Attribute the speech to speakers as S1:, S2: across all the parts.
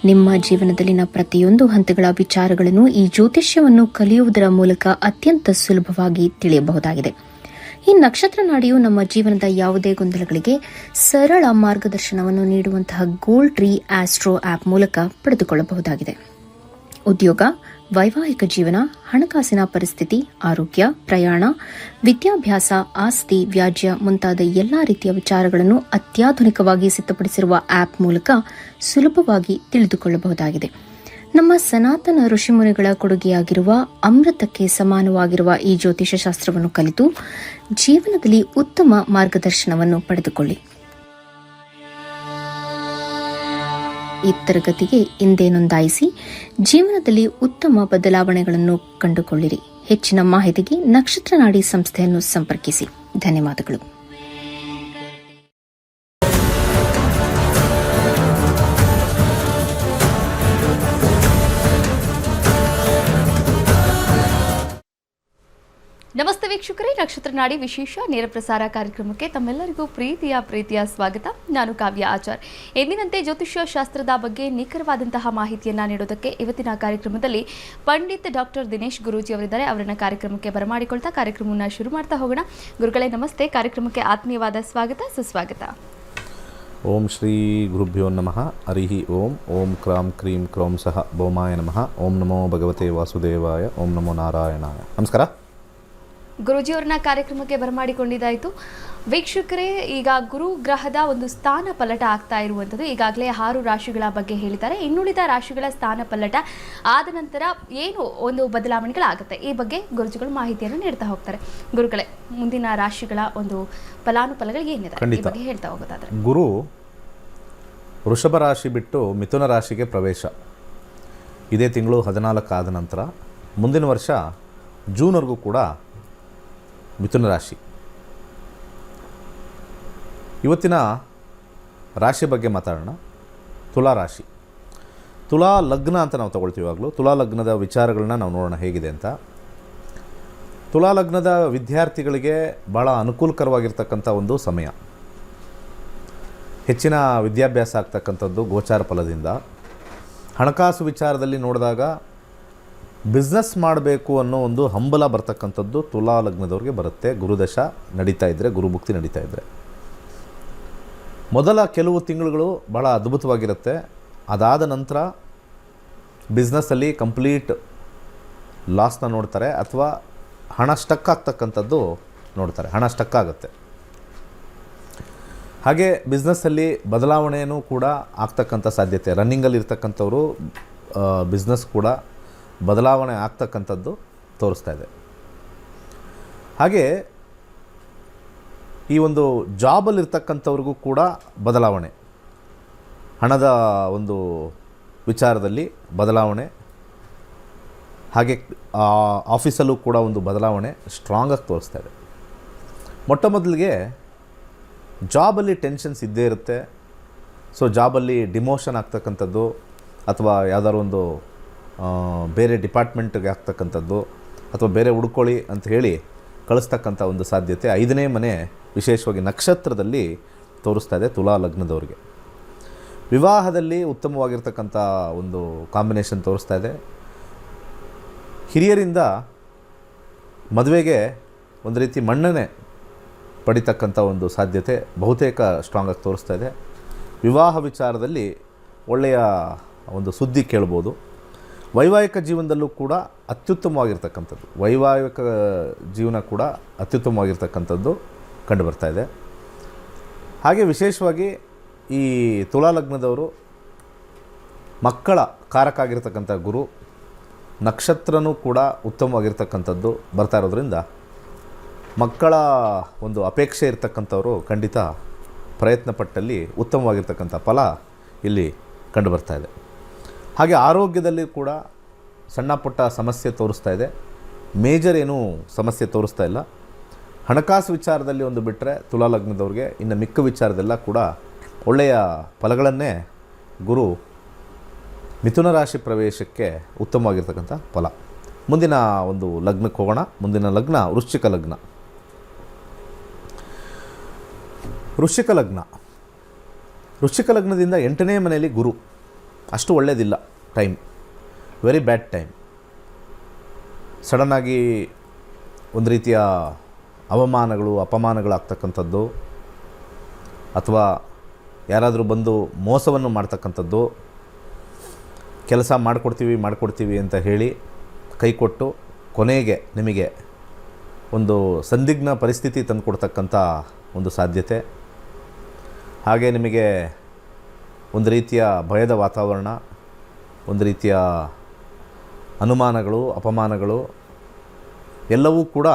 S1: ನಿಮ್ಮ ಜೀವನದಲ್ಲಿನ ಪ್ರತಿಯೊಂದು ಹಂತಗಳ ವಿಚಾರಗಳನ್ನು ಈ ಜ್ಯೋತಿಷ್ಯವನ್ನು ಕಲಿಯುವುದರ ಮೂಲಕ ಅತ್ಯಂತ ಸುಲಭವಾಗಿ ತಿಳಿಯಬಹುದಾಗಿದೆ. ಈ ನಕ್ಷತ್ರ ನಾಡಿಯು ನಮ್ಮ ಜೀವನದ ಯಾವುದೇ ಗೊಂದಲಗಳಿಗೆ ಸರಳ ಮಾರ್ಗದರ್ಶನವನ್ನು ನೀಡುವಂತಹ ಗೋಲ್ಡ್ ಟ್ರೀ ಆಸ್ಟ್ರೋ ಆಪ್ ಮೂಲಕ ಪಡೆದುಕೊಳ್ಳಬಹುದಾಗಿದೆ. ಉದ್ಯೋಗ, ವೈವಾಹಿಕ ಜೀವನ, ಹಣಕಾಸಿನ ಪರಿಸ್ಥಿತಿ, ಆರೋಗ್ಯ, ಪ್ರಯಾಣ, ವಿದ್ಯಾಭ್ಯಾಸ, ಆಸ್ತಿ, ವ್ಯಾಜ್ಯ ಮುಂತಾದ ಎಲ್ಲಾ ರೀತಿಯ ವಿಚಾರಗಳನ್ನು ಅತ್ಯಾಧುನಿಕವಾಗಿ ಸಿದ್ಧಪಡಿಸಿರುವ ಆಪ್ ಮೂಲಕ ಸುಲಭವಾಗಿ ತಿಳಿದುಕೊಳ್ಳಬಹುದಾಗಿದೆ. ನಮ್ಮ ಸನಾತನ ಋಷಿಮುನಿಗಳ ಕೊಡುಗೆಯಾಗಿರುವ ಅಮೃತಕ್ಕೆ ಸಮಾನವಾಗಿರುವ ಈ ಜ್ಯೋತಿಷ ಶಾಸ್ತ್ರವನ್ನು ಕಲಿತು ಜೀವನದಲ್ಲಿ ಉತ್ತಮ ಮಾರ್ಗದರ್ಶನವನ್ನು ಪಡೆದುಕೊಳ್ಳಿ. ಈ ತರಗತಿಗೆ ಹಿಂದೆ ನೋಂದಾಯಿಸಿ ಜೀವನದಲ್ಲಿ ಉತ್ತಮ ಬದಲಾವಣೆಗಳನ್ನು ಕಂಡುಕೊಳ್ಳಿರಿ. ಹೆಚ್ಚಿನ ಮಾಹಿತಿಗೆ ನಕ್ಷತ್ರ ನಾಡಿ ಸಂಸ್ಥೆಯನ್ನು ಸಂಪರ್ಕಿಸಿ. ಧನ್ಯವಾದಗಳು.
S2: ನಮಸ್ತೆ ವೀಕ್ಷಕರೇ, ನಕ್ಷತ್ರ ನಾಡಿ ವಿಶೇಷ ನೇರ ಪ್ರಸಾರ ಕಾರ್ಯಕ್ರಮಕ್ಕೆ ತಮ್ಮೆಲ್ಲರಿಗೂ ಪ್ರೀತಿಯ ಸ್ವಾಗತ. ನಾನು ಕಾವ್ಯ ಆಚಾರ್. ಎಂದಿನಂತೆ ಜ್ಯೋತಿಷ್ಯ ಶಾಸ್ತ್ರದ ಬಗ್ಗೆ ನಿಖರವಾದಂತಹ ಮಾಹಿತಿಯನ್ನು ನೀಡೋದಕ್ಕೆ ಇವತ್ತಿನ ಕಾರ್ಯಕ್ರಮದಲ್ಲಿ ಪಂಡಿತ್ ಡಾಕ್ಟರ್ ದಿನೇಶ್ ಗುರೂಜಿ ಅವರಿದ್ದಾರೆ. ಅವರನ್ನ ಕಾರ್ಯಕ್ರಮಕ್ಕೆ ಬರಮಾಡಿಕೊಳ್ತಾ ಕಾರ್ಯಕ್ರಮವನ್ನು ಶುರು ಮಾಡ್ತಾ ಹೋಗೋಣ. ಗುರುಗಳೇ ನಮಸ್ತೆ, ಕಾರ್ಯಕ್ರಮಕ್ಕೆ ಆತ್ಮೀಯವಾದ ಸ್ವಾಗತ, ಸುಸ್ವಾಗತ.
S3: ಓಂ ಶ್ರೀ ಗುರುಭ್ಯೋ ನಮಃ. ಹರಿ ಓಂ. ಓಂ ಕ್ರಾಂ ಕ್ರೀಂ ಕ್ರೌಂ ಸಹ ಭೌಮಾಯ ನಮಃ. ಓಂ ನಮೋ ಭಗವತೆ ವಾಸುದೇವಾಯ. ಓಂ ನಮೋ ನಾರಾಯಣಾಯ. ನಮಸ್ಕಾರ
S2: ಗುರುಜಿಯವ್ರನ್ನ ಕಾರ್ಯಕ್ರಮಕ್ಕೆ ಬರಮಾಡಿಕೊಂಡಿದ್ದಾಯಿತು. ವೀಕ್ಷಕರೇ, ಈಗ ಗುರು ಗ್ರಹದ ಒಂದು ಸ್ಥಾನ ಪಲ್ಲಟ ಆಗ್ತಾ ಇರುವಂಥದ್ದು. ಈಗಾಗಲೇ 6 ರಾಶಿಗಳ ಬಗ್ಗೆ ಹೇಳಿದ್ದಾರೆ. ಇನ್ನುಳಿದ ರಾಶಿಗಳ ಸ್ಥಾನ ಪಲ್ಲಟ ಆದ ನಂತರ ಏನು ಒಂದು ಬದಲಾವಣೆಗಳಾಗುತ್ತೆ, ಈ ಬಗ್ಗೆ ಗುರುಜಿಗಳು ಮಾಹಿತಿಯನ್ನು ನೀಡ್ತಾ ಹೋಗ್ತಾರೆ. ಗುರುಗಳೇ, ಮುಂದಿನ ರಾಶಿಗಳ ಒಂದು ಫಲಾನುಫಲಗಳು ಏನಿದೆ ಈ ಬಗ್ಗೆ ಹೇಳ್ತಾ ಹೋಗೋದಾದ್ರೆ.
S3: ಗುರು ವೃಷಭ ರಾಶಿ ಬಿಟ್ಟು ಮಿಥುನ ರಾಶಿಗೆ ಪ್ರವೇಶ ಇದೇ ತಿಂಗಳು 14 ಆದ ನಂತರ ಮುಂದಿನ ವರ್ಷ ಜೂನ್ವರೆಗೂ ಕೂಡ ಮಿಥುನ ರಾಶಿ. ಇವತ್ತಿನ ರಾಶಿ ಬಗ್ಗೆ ಮಾತಾಡೋಣ. ತುಲಾ ರಾಶಿ, ತುಲಾ ಲಗ್ನ ಅಂತ ನಾವು ತಗೊಳ್ತೀವಿ. ಇವಾಗಲೂ ತುಲಾ ಲಗ್ನದ ವಿಚಾರಗಳನ್ನ ನಾವು ನೋಡೋಣ ಹೇಗಿದೆ ಅಂತ. ತುಲಾ ಲಗ್ನದ ವಿದ್ಯಾರ್ಥಿಗಳಿಗೆ ಭಾಳ ಅನುಕೂಲಕರವಾಗಿರ್ತಕ್ಕಂಥ ಒಂದು ಸಮಯ. ಹೆಚ್ಚಿನ ವಿದ್ಯಾಭ್ಯಾಸ ಆಗ್ತಕ್ಕಂಥದ್ದು ಗೋಚಾರ ಫಲದಿಂದ. ಹಣಕಾಸು ವಿಚಾರದಲ್ಲಿ ನೋಡಿದಾಗ ಬಿಸ್ನೆಸ್ ಮಾಡಬೇಕು ಅನ್ನೋ ಒಂದು ಹಂಬಲ ಬರ್ತಕ್ಕಂಥದ್ದು ತುಲಾ ಲಗ್ನದವ್ರಿಗೆ ಬರುತ್ತೆ. ಗುರುದಶ ನಡೀತಾ ಇದ್ದರೆ, ಗುರುಭುಕ್ತಿ ನಡೀತಾ ಇದ್ದರೆ ಮೊದಲ ಕೆಲವು ತಿಂಗಳುಗಳು ಭಾಳ ಅದ್ಭುತವಾಗಿರುತ್ತೆ. ಅದಾದ ನಂತರ ಬಿಸ್ನೆಸ್ಸಲ್ಲಿ ಕಂಪ್ಲೀಟ್ ಲಾಸ್ನ ನೋಡ್ತಾರೆ, ಅಥವಾ ಹಣ ಸ್ಟಕ್ ಆಗ್ತಕ್ಕಂಥದ್ದು ನೋಡ್ತಾರೆ. ಹಣ ಸ್ಟಕ್ ಆಗುತ್ತೆ. ಹಾಗೆ ಬಿಸ್ನೆಸ್ಸಲ್ಲಿ ಬದಲಾವಣೆಯೂ ಕೂಡ ಆಗ್ತಕ್ಕಂಥ ಸಾಧ್ಯತೆ. ರನ್ನಿಂಗಲ್ಲಿ ಇರ್ತಕ್ಕಂಥವರು ಬಿಸ್ನೆಸ್ ಕೂಡ ಬದಲಾವಣೆ ಆಗ್ತಕ್ಕಂಥದ್ದು ತೋರಿಸ್ತಾ ಇದೆ. ಹಾಗೆ ಈ ಒಂದು ಜಾಬಲ್ಲಿರ್ತಕ್ಕಂಥವ್ರಿಗೂ ಕೂಡ ಬದಲಾವಣೆ, ಹಣದ ಒಂದು ವಿಚಾರದಲ್ಲಿ ಬದಲಾವಣೆ, ಹಾಗೆ ಆಫೀಸಲ್ಲೂ ಕೂಡ ಒಂದು ಬದಲಾವಣೆ ಸ್ಟ್ರಾಂಗಾಗಿ ತೋರಿಸ್ತಾ ಇದೆ. ಮೊಟ್ಟ ಮೊದಲಿಗೆ ಜಾಬಲ್ಲಿ ಟೆನ್ಷನ್ಸ್ ಇದ್ದೇ ಇರುತ್ತೆ. ಸೊ ಜಾಬಲ್ಲಿ ಡಿಮೋಷನ್ ಆಗ್ತಕ್ಕಂಥದ್ದು, ಅಥವಾ ಯಾವುದಾದ್ರು ಒಂದು ಬೇರೆ ಡಿಪಾರ್ಟ್ಮೆಂಟ್ಗೆ ಆಗ್ತಕ್ಕಂಥದ್ದು, ಅಥವಾ ಬೇರೆ ಹುಡ್ಕೊಳ್ಳಿ ಅಂತ ಹೇಳಿ ಕಳಿಸ್ತಕ್ಕಂಥ ಒಂದು ಸಾಧ್ಯತೆ 5ನೇ ಮನೆ ವಿಶೇಷವಾಗಿ ನಕ್ಷತ್ರದಲ್ಲಿ ತೋರಿಸ್ತಾ ಇದೆ ತುಲಾ ಲಗ್ನದವ್ರಿಗೆ. ವಿವಾಹದಲ್ಲಿ ಉತ್ತಮವಾಗಿರ್ತಕ್ಕಂಥ ಒಂದು ಕಾಂಬಿನೇಷನ್ ತೋರಿಸ್ತಾ ಇದೆ. ಹಿರಿಯರಿಂದ ಮದುವೆಗೆ ಒಂದು ರೀತಿ ಮನ್ನಣೆ ಪಡಿತಕ್ಕಂಥ ಒಂದು ಸಾಧ್ಯತೆ ಬಹುತೇಕ ಸ್ಟ್ರಾಂಗಾಗಿ ತೋರಿಸ್ತಾ ಇದೆ. ವಿವಾಹ ವಿಚಾರದಲ್ಲಿ ಒಳ್ಳೆಯ ಒಂದು ಸುದ್ದಿ ಕೇಳ್ಬೋದು. ವೈವಾಹಿಕ ಜೀವನದಲ್ಲೂ ಕೂಡ ಅತ್ಯುತ್ತಮವಾಗಿರ್ತಕ್ಕಂಥದ್ದು, ವೈವಾಹಿಕ ಜೀವನ ಕೂಡ ಅತ್ಯುತ್ತಮವಾಗಿರ್ತಕ್ಕಂಥದ್ದು ಕಂಡುಬರ್ತಾ ಇದೆ. ಹಾಗೆ ವಿಶೇಷವಾಗಿ ಈ ತುಲಾ ಲಗ್ನದವರು ಮಕ್ಕಳ ಕಾರಕ ಆಗಿರ್ತಕ್ಕಂಥ ಗುರು ನಕ್ಷತ್ರನೂ ಕೂಡ ಉತ್ತಮವಾಗಿರ್ತಕ್ಕಂಥದ್ದು ಬರ್ತಾ ಇರೋದ್ರಿಂದ ಮಕ್ಕಳ ಒಂದು ಅಪೇಕ್ಷೆ ಇರ್ತಕ್ಕಂಥವರು ಖಂಡಿತ ಪ್ರಯತ್ನ ಪಟ್ಟಲ್ಲಿ ಉತ್ತಮವಾಗಿರ್ತಕ್ಕಂಥ ಫಲ ಇಲ್ಲಿ ಕಂಡುಬರ್ತಾ ಇದೆ. ಹಾಗೆ ಆರೋಗ್ಯದಲ್ಲಿ ಕೂಡ ಸಣ್ಣ ಪುಟ್ಟ ಸಮಸ್ಯೆ ತೋರಿಸ್ತಾ ಇದೆ. ಮೇಜರ್ ಏನೂ ಸಮಸ್ಯೆ ತೋರಿಸ್ತಾ ಇಲ್ಲ. ಹಣಕಾಸು ವಿಚಾರದಲ್ಲಿ ಒಂದು ಬಿಟ್ಟರೆ ತುಲಾ ಲಗ್ನದವ್ರಿಗೆ ಇನ್ನು ಮಿಕ್ಕ ವಿಚಾರದೆಲ್ಲ ಕೂಡ ಒಳ್ಳೆಯ ಫಲಗಳನ್ನೇ ಗುರು ಮಿಥುನ ರಾಶಿ ಪ್ರವೇಶಕ್ಕೆ ಉತ್ತಮವಾಗಿರ್ತಕ್ಕಂಥ ಫಲ. ಮುಂದಿನ ಒಂದು ಲಗ್ನಕ್ಕೆ ಹೋಗೋಣ. ಮುಂದಿನ ಲಗ್ನ ವೃಶ್ಚಿಕ ಲಗ್ನ. ವೃಶ್ಚಿಕ ಲಗ್ನದಿಂದ 8ನೇ ಮನೆಯಲ್ಲಿ ಗುರು. ಅಷ್ಟು ಒಳ್ಳೆಯದಿಲ್ಲ ಟೈಮ್, ವೆರಿ ಬ್ಯಾಡ್ ಟೈಮ್. ಸಡನ್ನಾಗಿ ಒಂದು ರೀತಿಯ ಅವಮಾನಗಳು ಅಪಮಾನಗಳಾಗ್ತಕ್ಕಂಥದ್ದು, ಅಥವಾ ಯಾರಾದರೂ ಬಂದು ಮೋಸವನ್ನು ಮಾಡ್ತಕ್ಕಂಥದ್ದು, ಕೆಲಸ ಮಾಡಿಕೊಡ್ತೀವಿ ಅಂತ ಹೇಳಿ ಕೈ ಕೊಟ್ಟು ಕೊನೆಗೆ ನಿಮಗೆ ಒಂದು ಸಂದಿಗ್ಧ ಪರಿಸ್ಥಿತಿ ತಂದುಕೊಡ್ತಕ್ಕಂಥ ಒಂದು ಸಾಧ್ಯತೆ. ಹಾಗೆ ನಿಮಗೆ ಒಂದು ರೀತಿಯ ಭಯದ ವಾತಾವರಣ, ಒಂದು ರೀತಿಯ ಅನುಮಾನಗಳು ಅಪಮಾನಗಳು ಎಲ್ಲವೂ ಕೂಡ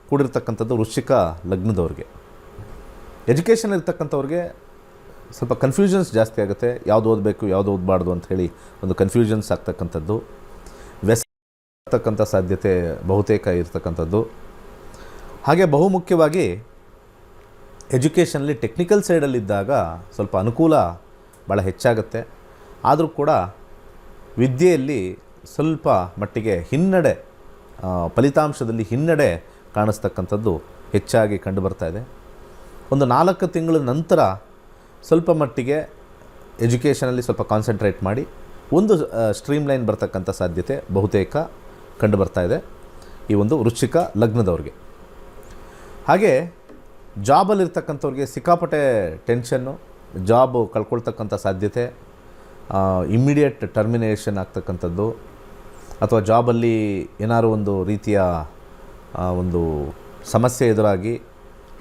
S3: ಕೂಡಿರ್ತಕ್ಕಂಥದ್ದು ವೃಶ್ಚಿಕ ಲಗ್ನದವ್ರಿಗೆ. ಎಜುಕೇಷನ್ ಇರ್ತಕ್ಕಂಥವ್ರಿಗೆ ಸ್ವಲ್ಪ ಕನ್ಫ್ಯೂಷನ್ಸ್ ಜಾಸ್ತಿ ಆಗುತ್ತೆ, ಯಾವುದು ಓದಬೇಕು ಯಾವುದು ಓದಬಾರ್ದು ಅಂಥೇಳಿ ಒಂದು ಕನ್ಫ್ಯೂಷನ್ಸ್ ಆಗ್ತಕ್ಕಂಥದ್ದು, ಆಗ್ತಕ್ಕಂಥ ಸಾಧ್ಯತೆ ಬಹುತೇಕ ಇರ್ತಕ್ಕಂಥದ್ದು. ಹಾಗೆ ಬಹುಮುಖ್ಯವಾಗಿ ಎಜುಕೇಷನಲ್ಲಿ ಟೆಕ್ನಿಕಲ್ ಸೈಡಲ್ಲಿದ್ದಾಗ ಸ್ವಲ್ಪ ಅನುಕೂಲ ಭಾಳ ಹೆಚ್ಚಾಗುತ್ತೆ. ಆದರೂ ಕೂಡ ವಿದ್ಯೆಯಲ್ಲಿ ಸ್ವಲ್ಪ ಮಟ್ಟಿಗೆ ಹಿನ್ನಡೆ, ಫಲಿತಾಂಶದಲ್ಲಿ ಹಿನ್ನಡೆ ಕಾಣಿಸ್ತಕ್ಕಂಥದ್ದು ಹೆಚ್ಚಾಗಿ ಕಂಡುಬರ್ತಾ ಇದೆ. ಒಂದು 4 ತಿಂಗಳ ನಂತರ ಸ್ವಲ್ಪ ಮಟ್ಟಿಗೆ ಎಜುಕೇಷನಲ್ಲಿ ಸ್ವಲ್ಪ ಕಾನ್ಸಂಟ್ರೇಟ್ ಮಾಡಿ ಒಂದು ಸ್ಟ್ರೀಮ್ ಲೈನ್ ಬರ್ತಕ್ಕಂಥ ಸಾಧ್ಯತೆ ಬಹುತೇಕ ಕಂಡುಬರ್ತಾ ಇದೆ ಈ ಒಂದು ವೃಶ್ಚಿಕ ಲಗ್ನದವ್ರಿಗೆ. ಹಾಗೆ ಜಾಬಲ್ಲಿರ್ತಕ್ಕಂಥವ್ರಿಗೆ ಸಿಕ್ಕಾಪಟ್ಟೆ ಟೆನ್ಷನ್ನು, ಜಾಬ್ ಕಳ್ಕೊಳ್ತಕ್ಕಂಥ ಸಾಧ್ಯತೆ, ಇಮ್ಮಿಡಿಯೇಟ್ ಟರ್ಮಿನೇಷನ್ ಆಗ್ತಕ್ಕಂಥದ್ದು, ಅಥವಾ ಜಾಬಲ್ಲಿ ಏನಾದ್ರು ಒಂದು ರೀತಿಯ ಒಂದು ಸಮಸ್ಯೆ ಎದುರಾಗಿ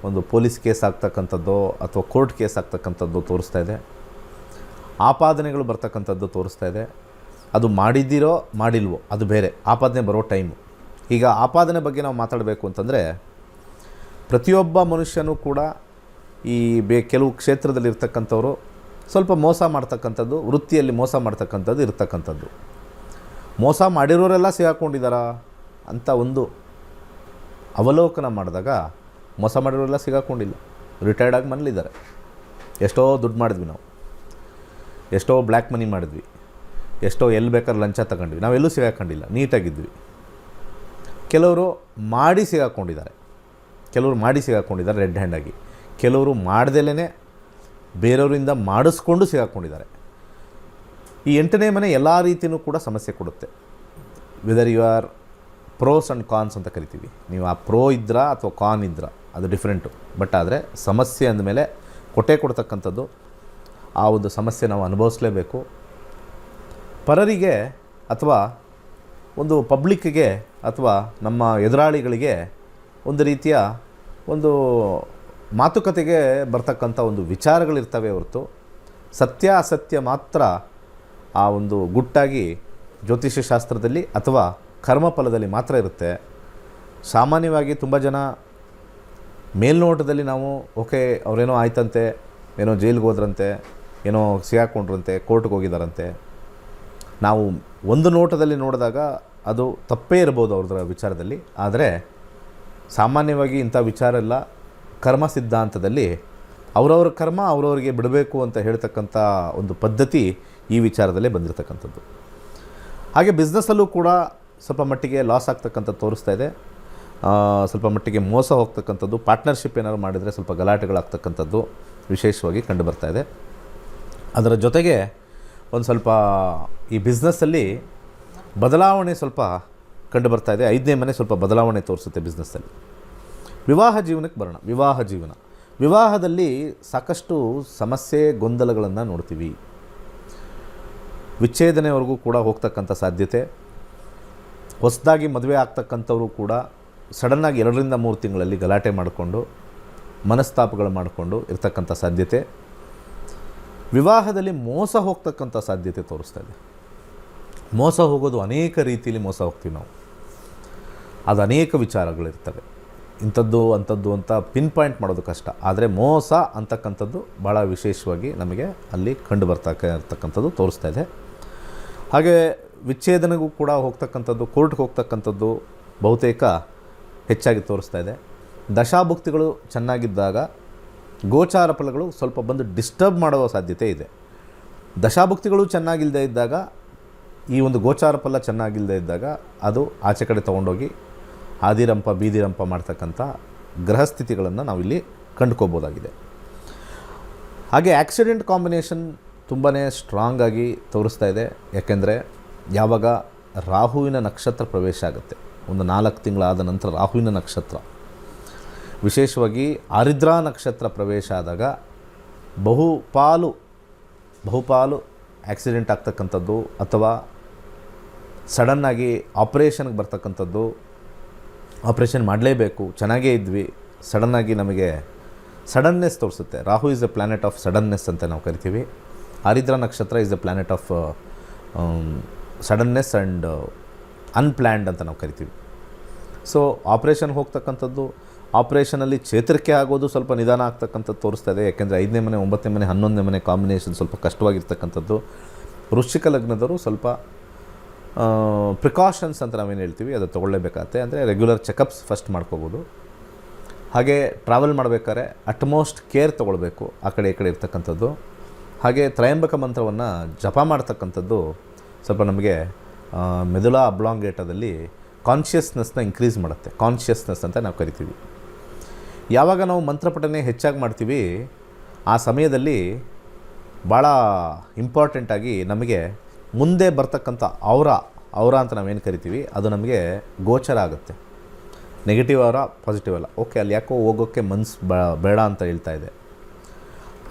S3: ಒಂದು ಪೊಲೀಸ್ ಕೇಸ್ ಆಗ್ತಕ್ಕಂಥದ್ದು ಅಥವಾ ಕೋರ್ಟ್ ಕೇಸ್ ಆಗ್ತಕ್ಕಂಥದ್ದು ತೋರಿಸ್ತಾ ಇದೆ. ಆಪಾದನೆಗಳು ಬರ್ತಕ್ಕಂಥದ್ದು ತೋರಿಸ್ತಾ ಇದೆ. ಅದು ಮಾಡಿದ್ದೀರೋ ಮಾಡಿಲ್ವೋ ಅದು ಬೇರೆ, ಆಪಾದನೆ ಬರೋ ಟೈಮು. ಈಗ ಆಪಾದನೆ ಬಗ್ಗೆ ನಾವು ಮಾತಾಡಬೇಕು ಅಂತಂದರೆ, ಪ್ರತಿಯೊಬ್ಬ ಮನುಷ್ಯನೂ ಕೂಡ ಈ ಕೆಲವು ಕ್ಷೇತ್ರದಲ್ಲಿರ್ತಕ್ಕಂಥವರು ಸ್ವಲ್ಪ ಮೋಸ ಮಾಡ್ತಕ್ಕಂಥದ್ದು, ವೃತ್ತಿಯಲ್ಲಿ ಮೋಸ ಮಾಡ್ತಕ್ಕಂಥದ್ದು ಇರ್ತಕ್ಕಂಥದ್ದು. ಮೋಸ ಮಾಡಿರೋರೆಲ್ಲ ಸಿಗಾಕೊಂಡಿದ್ದಾರಾ ಅಂತ ಒಂದು ಅವಲೋಕನ ಮಾಡಿದಾಗ ಮೋಸ ಮಾಡಿರೋರೆಲ್ಲ ಸಿಗಾಕೊಂಡಿಲ್ಲ, ರಿಟೈರ್ಡ್ ಆಗಿ ಮನೇಲಿದ್ದಾರೆ. ಎಷ್ಟೋ ದುಡ್ಡು ಮಾಡಿದ್ವಿ ನಾವು, ಎಷ್ಟೋ ಬ್ಲ್ಯಾಕ್ ಮನಿ ಮಾಡಿದ್ವಿ, ಎಷ್ಟೋ ಎಲ್ಲಿ ಬೇಕಾದ್ರೆ ಲಂಚ ತಗೊಂಡ್ವಿ, ನಾವೆಲ್ಲೂ ಸಿಗಾಕೊಂಡಿಲ್ಲ, ನೀಟಾಗಿದ್ವಿ. ಕೆಲವರು ಮಾಡಿ ಸಿಗಾಕೊಂಡಿದ್ದಾರೆ ರೆಡ್ ಹ್ಯಾಂಡಾಗಿ. ಕೆಲವರು ಮಾಡ್ದಲೇ ಬೇರೆಯವರಿಂದ ಮಾಡಿಸ್ಕೊಂಡು ಸಿಗಾಕೊಂಡಿದ್ದಾರೆ. ಈ 8ನೇ ಮನೆ ಎಲ್ಲ ರೀತಿಯೂ ಕೂಡ ಸಮಸ್ಯೆ ಕೊಡುತ್ತೆ. Whether you are pros and cons ಅಂತ ಕರಿತೀವಿ. ನೀವು ಆ ಪ್ರೋ ಇದ್ರಾ ಅಥವಾ ಕಾನ್ ಇದ್ರಾ ಅದು ಡಿಫ್ರೆಂಟು. ಬಟ್ ಆದರೆ ಸಮಸ್ಯೆ ಅಂದಮೇಲೆ ಕೊಡ್ತಕ್ಕಂಥದ್ದು, ಆ ಒಂದು ಸಮಸ್ಯೆ ನಾವು ಅನುಭವಿಸಲೇಬೇಕು. ಪರರಿಗೆ ಅಥವಾ ಒಂದು ಪಬ್ಲಿಕ್ಕಿಗೆ ಅಥವಾ ನಮ್ಮ ಎದುರಾಳಿಗಳಿಗೆ ಒಂದು ರೀತಿಯ ಒಂದು ಮಾತುಕತೆಗೆ ಬರ್ತಕ್ಕಂಥ ಒಂದು ವಿಚಾರಗಳಿರ್ತವೆ ಹೊರತು ಸತ್ಯ ಅಸತ್ಯ ಮಾತ್ರ ಆ ಒಂದು ಗುಟ್ಟಾಗಿ ಜ್ಯೋತಿಷ್ಯ ಶಾಸ್ತ್ರದಲ್ಲಿ ಅಥವಾ ಕರ್ಮಫಲದಲ್ಲಿ ಮಾತ್ರ ಇರುತ್ತೆ. ಸಾಮಾನ್ಯವಾಗಿ ತುಂಬ ಜನ ಮೇಲ್ನೋಟದಲ್ಲಿ ನಾವು ಓಕೆ ಅವರೇನೋ ಆಯ್ತಂತೆ, ಏನೋ ಜೈಲಿಗೆ ಹೋದ್ರಂತೆ, ಏನೋ ಸಿಗಾಕೊಂಡ್ರಂತೆ, ಕೋರ್ಟ್ಗೆ ಹೋಗಿದ್ದಾರಂತೆ, ನಾವು ಒಂದು ನೋಟದಲ್ಲಿ ನೋಡಿದಾಗ ಅದು ತಪ್ಪೇ ಇರ್ಬೋದು ಅವ್ರದ್ರ ವಿಚಾರದಲ್ಲಿ. ಆದರೆ ಸಾಮಾನ್ಯವಾಗಿ ಇಂಥ ವಿಚಾರ ಎಲ್ಲ ಕರ್ಮ ಸಿದ್ಧಾಂತದಲ್ಲಿ ಅವರವ್ರ ಕರ್ಮ ಅವರವರಿಗೆ ಬಿಡಬೇಕು ಅಂತ ಹೇಳ್ತಕ್ಕಂಥ ಒಂದು ಪದ್ಧತಿ ಈ ವಿಚಾರದಲ್ಲೇ ಬಂದಿರತಕ್ಕಂಥದ್ದು. ಹಾಗೆ ಬಿಸ್ನೆಸ್ಸಲ್ಲೂ ಕೂಡ ಸ್ವಲ್ಪ ಮಟ್ಟಿಗೆ ಲಾಸ್ ಆಗ್ತಕ್ಕಂಥದ್ದು ತೋರಿಸ್ತಾ ಇದೆ. ಸ್ವಲ್ಪ ಮಟ್ಟಿಗೆ ಮೋಸ ಹೋಗ್ತಕ್ಕಂಥದ್ದು, ಪಾರ್ಟ್ನರ್ಶಿಪ್ ಏನಾದ್ರು ಮಾಡಿದರೆ ಸ್ವಲ್ಪ ಗಲಾಟೆಗಳಾಗ್ತಕ್ಕಂಥದ್ದು ವಿಶೇಷವಾಗಿ ಕಂಡುಬರ್ತಾ ಇದೆ. ಅದರ ಜೊತೆಗೆ ಒಂದು ಸ್ವಲ್ಪ ಈ ಬಿಸ್ನೆಸ್ಸಲ್ಲಿ ಬದಲಾವಣೆ ಸ್ವಲ್ಪ ಕಂಡುಬರ್ತಾ ಇದೆ. 5ನೇ ಮನೆ ಸ್ವಲ್ಪ ಬದಲಾವಣೆ ತೋರಿಸುತ್ತೆ ಬಿಸ್ನೆಸ್ಸಲ್ಲಿ. ವಿವಾಹ ಜೀವನಕ್ಕೆ ಬರೋಣ. ವಿವಾಹದಲ್ಲಿ ಸಾಕಷ್ಟು ಸಮಸ್ಯೆ ಗೊಂದಲಗಳನ್ನು ನೋಡ್ತೀವಿ. ವಿಚ್ಛೇದನೆವರೆಗೂ ಕೂಡ ಹೋಗ್ತಕ್ಕಂಥ ಸಾಧ್ಯತೆ. ಹೊಸದಾಗಿ ಮದುವೆ ಆಗ್ತಕ್ಕಂಥವರು ಕೂಡ ಸಡನ್ನಾಗಿ 2 ರಿಂದ 3 ತಿಂಗಳಲ್ಲಿ ಗಲಾಟೆ ಮಾಡಿಕೊಂಡು ಮನಸ್ತಾಪಗಳು ಮಾಡಿಕೊಂಡು ಇರ್ತಕ್ಕಂಥ ಸಾಧ್ಯತೆ. ವಿವಾಹದಲ್ಲಿ ಮೋಸ ಹೋಗ್ತಕ್ಕಂಥ ಸಾಧ್ಯತೆ ತೋರಿಸ್ತಾ ಇದೆ. ಮೋಸ ಹೋಗೋದು ಅನೇಕ ರೀತಿಯಲ್ಲಿ ಮೋಸ ಹೋಗ್ತೀವಿ ನಾವು. ಅದು ಅನೇಕ ವಿಚಾರಗಳಿರ್ತವೆ. ಇಂಥದ್ದು ಅಂಥದ್ದು ಅಂತ ಪಿನ್ ಪಾಯಿಂಟ್ ಮಾಡೋದು ಕಷ್ಟ. ಆದರೆ ಮೋಸ ಅಂತಕ್ಕಂಥದ್ದು ಭಾಳ ವಿಶೇಷವಾಗಿ ನಮಗೆ ಅಲ್ಲಿ ಕಂಡು ಇರ್ತಕ್ಕಂಥದ್ದು ತೋರಿಸ್ತಾ ಇದೆ. ಹಾಗೆ ವಿಚ್ಛೇದನೆಗೂ ಕೂಡ ಹೋಗ್ತಕ್ಕಂಥದ್ದು, ಕೋರ್ಟ್ಗೆ ಹೋಗ್ತಕ್ಕಂಥದ್ದು ಬಹುತೇಕ ಹೆಚ್ಚಾಗಿ ತೋರಿಸ್ತಾ ಇದೆ. ದಶಾಭುಕ್ತಿಗಳು ಚೆನ್ನಾಗಿದ್ದಾಗ ಗೋಚಾರ ಫಲಗಳು ಸ್ವಲ್ಪ ಬಂದು ಡಿಸ್ಟರ್ಬ್ ಮಾಡುವ ಸಾಧ್ಯತೆ ಇದೆ. ದಶಾಭುಕ್ತಿಗಳು ಚೆನ್ನಾಗಿಲ್ಲದೆ ಇದ್ದಾಗ, ಈ ಒಂದು ಗೋಚಾರ ಫಲ ಚೆನ್ನಾಗಿಲ್ಲದೆ ಇದ್ದಾಗ ಅದು ಆಚೆ ಕಡೆ ತೊಗೊಂಡೋಗಿ ಆದಿರಂಪ ಬೀದಿರಂಪ ಮಾಡ್ತಕ್ಕಂಥ ಗ್ರಹಸ್ಥಿತಿಗಳನ್ನು ನಾವಿಲ್ಲಿ ಕಂಡುಕೋಬೋದಾಗಿದೆ. ಹಾಗೆ ಆಕ್ಸಿಡೆಂಟ್ ಕಾಂಬಿನೇಷನ್ ತುಂಬಾ ಸ್ಟ್ರಾಂಗಾಗಿ ತೋರಿಸ್ತಾ ಇದೆ. ಯಾಕೆಂದರೆ ಯಾವಾಗ ರಾಹುವಿನ ನಕ್ಷತ್ರ ಪ್ರವೇಶ ಆಗುತ್ತೆ, ಒಂದು 4 ತಿಂಗಳಾದ ನಂತರ ರಾಹುವಿನ ನಕ್ಷತ್ರ, ವಿಶೇಷವಾಗಿ ಆರಿದ್ರಾ ನಕ್ಷತ್ರ ಪ್ರವೇಶ ಆದಾಗ ಬಹುಪಾಲು ಆಕ್ಸಿಡೆಂಟ್ ಆಗ್ತಕ್ಕಂಥದ್ದು ಅಥವಾ ಸಡನ್ನಾಗಿ ಆಪ್ರೇಷನ್ಗೆ ಬರ್ತಕ್ಕಂಥದ್ದು, ಆಪ್ರೇಷನ್ ಮಾಡಲೇಬೇಕು, ಚೆನ್ನಾಗೇ ಇದ್ವಿ, ಸಡನ್ನಾಗಿ ನಮಗೆ ಸಡನ್ನೆಸ್ ತೋರಿಸುತ್ತೆ. Rahu is a planet of suddenness ಅಂತ ನಾವು ಕರಿತೀವಿ. ಆರಿದ್ರಾ ನಕ್ಷತ್ರ is a planet of suddenness and unplanned ಅಂತ ನಾವು ಕರಿತೀವಿ. ಸೊ ಆಪ್ರೇಷನ್ಗೆ ಹೋಗ್ತಕ್ಕಂಥದ್ದು, ಆಪ್ರೇಷನಲ್ಲಿ ಚೇತರಿಕೆ ಆಗೋದು ಸ್ವಲ್ಪ ನಿಧಾನ ಆಗ್ತಕ್ಕಂಥದ್ದು ತೋರಿಸ್ತಾ ಇದೆ. ಯಾಕೆಂದರೆ 5ನೇ ಮನೆ 9ನೇ ಮನೆ 11ನೇ ಮನೆ ಕಾಂಬಿನೇಷನ್ ಸ್ವಲ್ಪ ಕಷ್ಟವಾಗಿರ್ತಕ್ಕಂಥದ್ದು. ವೃಶ್ಚಿಕ ಲಗ್ನದವರು ಸ್ವಲ್ಪ ಪ್ರಿಕಾಷನ್ಸ್ ಅಂತ ನಾವೇನು ಹೇಳ್ತೀವಿ ಅದು ತೊಗೊಳ್ಳೇಬೇಕಾಗತ್ತೆ. ಅಂದರೆ ರೆಗ್ಯುಲರ್ ಚೆಕಪ್ಸ್ ಫಸ್ಟ್ ಮಾಡ್ಕೋಬೋದು. ಹಾಗೆ ಟ್ರಾವೆಲ್ ಮಾಡಬೇಕಾದ್ರೆ ಅಟ್ಮೋಸ್ಟ್ ಕೇರ್ ತೊಗೊಳ್ಬೇಕು ಆ ಕಡೆ ಈ ಕಡೆ ಇರ್ತಕ್ಕಂಥದ್ದು. ಹಾಗೆ ತ್ರಯಂಬಕ ಮಂತ್ರವನ್ನು ಜಪ ಮಾಡ್ತಕ್ಕಂಥದ್ದು ಸ್ವಲ್ಪ ನಮಗೆ ಮೆದುಳ ಅಬ್ಲಾಂಗೇಟದಲ್ಲಿ ಕಾನ್ಷಿಯಸ್ನೆಸ್ನ ಇಂಕ್ರೀಸ್ ಮಾಡುತ್ತೆ. ಕಾನ್ಷಿಯಸ್ನೆಸ್ ಅಂತ ನಾವು ಕರಿತೀವಿ. ಯಾವಾಗ ನಾವು ಮಂತ್ರಪಠನೆ ಹೆಚ್ಚಾಗಿ ಮಾಡ್ತೀವಿ ಆ ಸಮಯದಲ್ಲಿ ಭಾಳ ಇಂಪಾರ್ಟೆಂಟಾಗಿ ನಮಗೆ ಮುಂದೆ ಬರ್ತಕ್ಕಂಥ ಔರ ಅಂತ ನಾವೇನು ಕರಿತೀವಿ ಅದು ನಮಗೆ ಗೋಚರ ಆಗುತ್ತೆ. ನೆಗೆಟಿವ್ ಔರ, ಪಾಸಿಟಿವ್ ಅಲ್ಲ. ಓಕೆ, ಅಲ್ಲಿ ಯಾಕೋ ಹೋಗೋಕ್ಕೆ ಮನಸ್ಸು ಬೇಡ ಅಂತ ಹೇಳ್ತಾ ಇದೆ.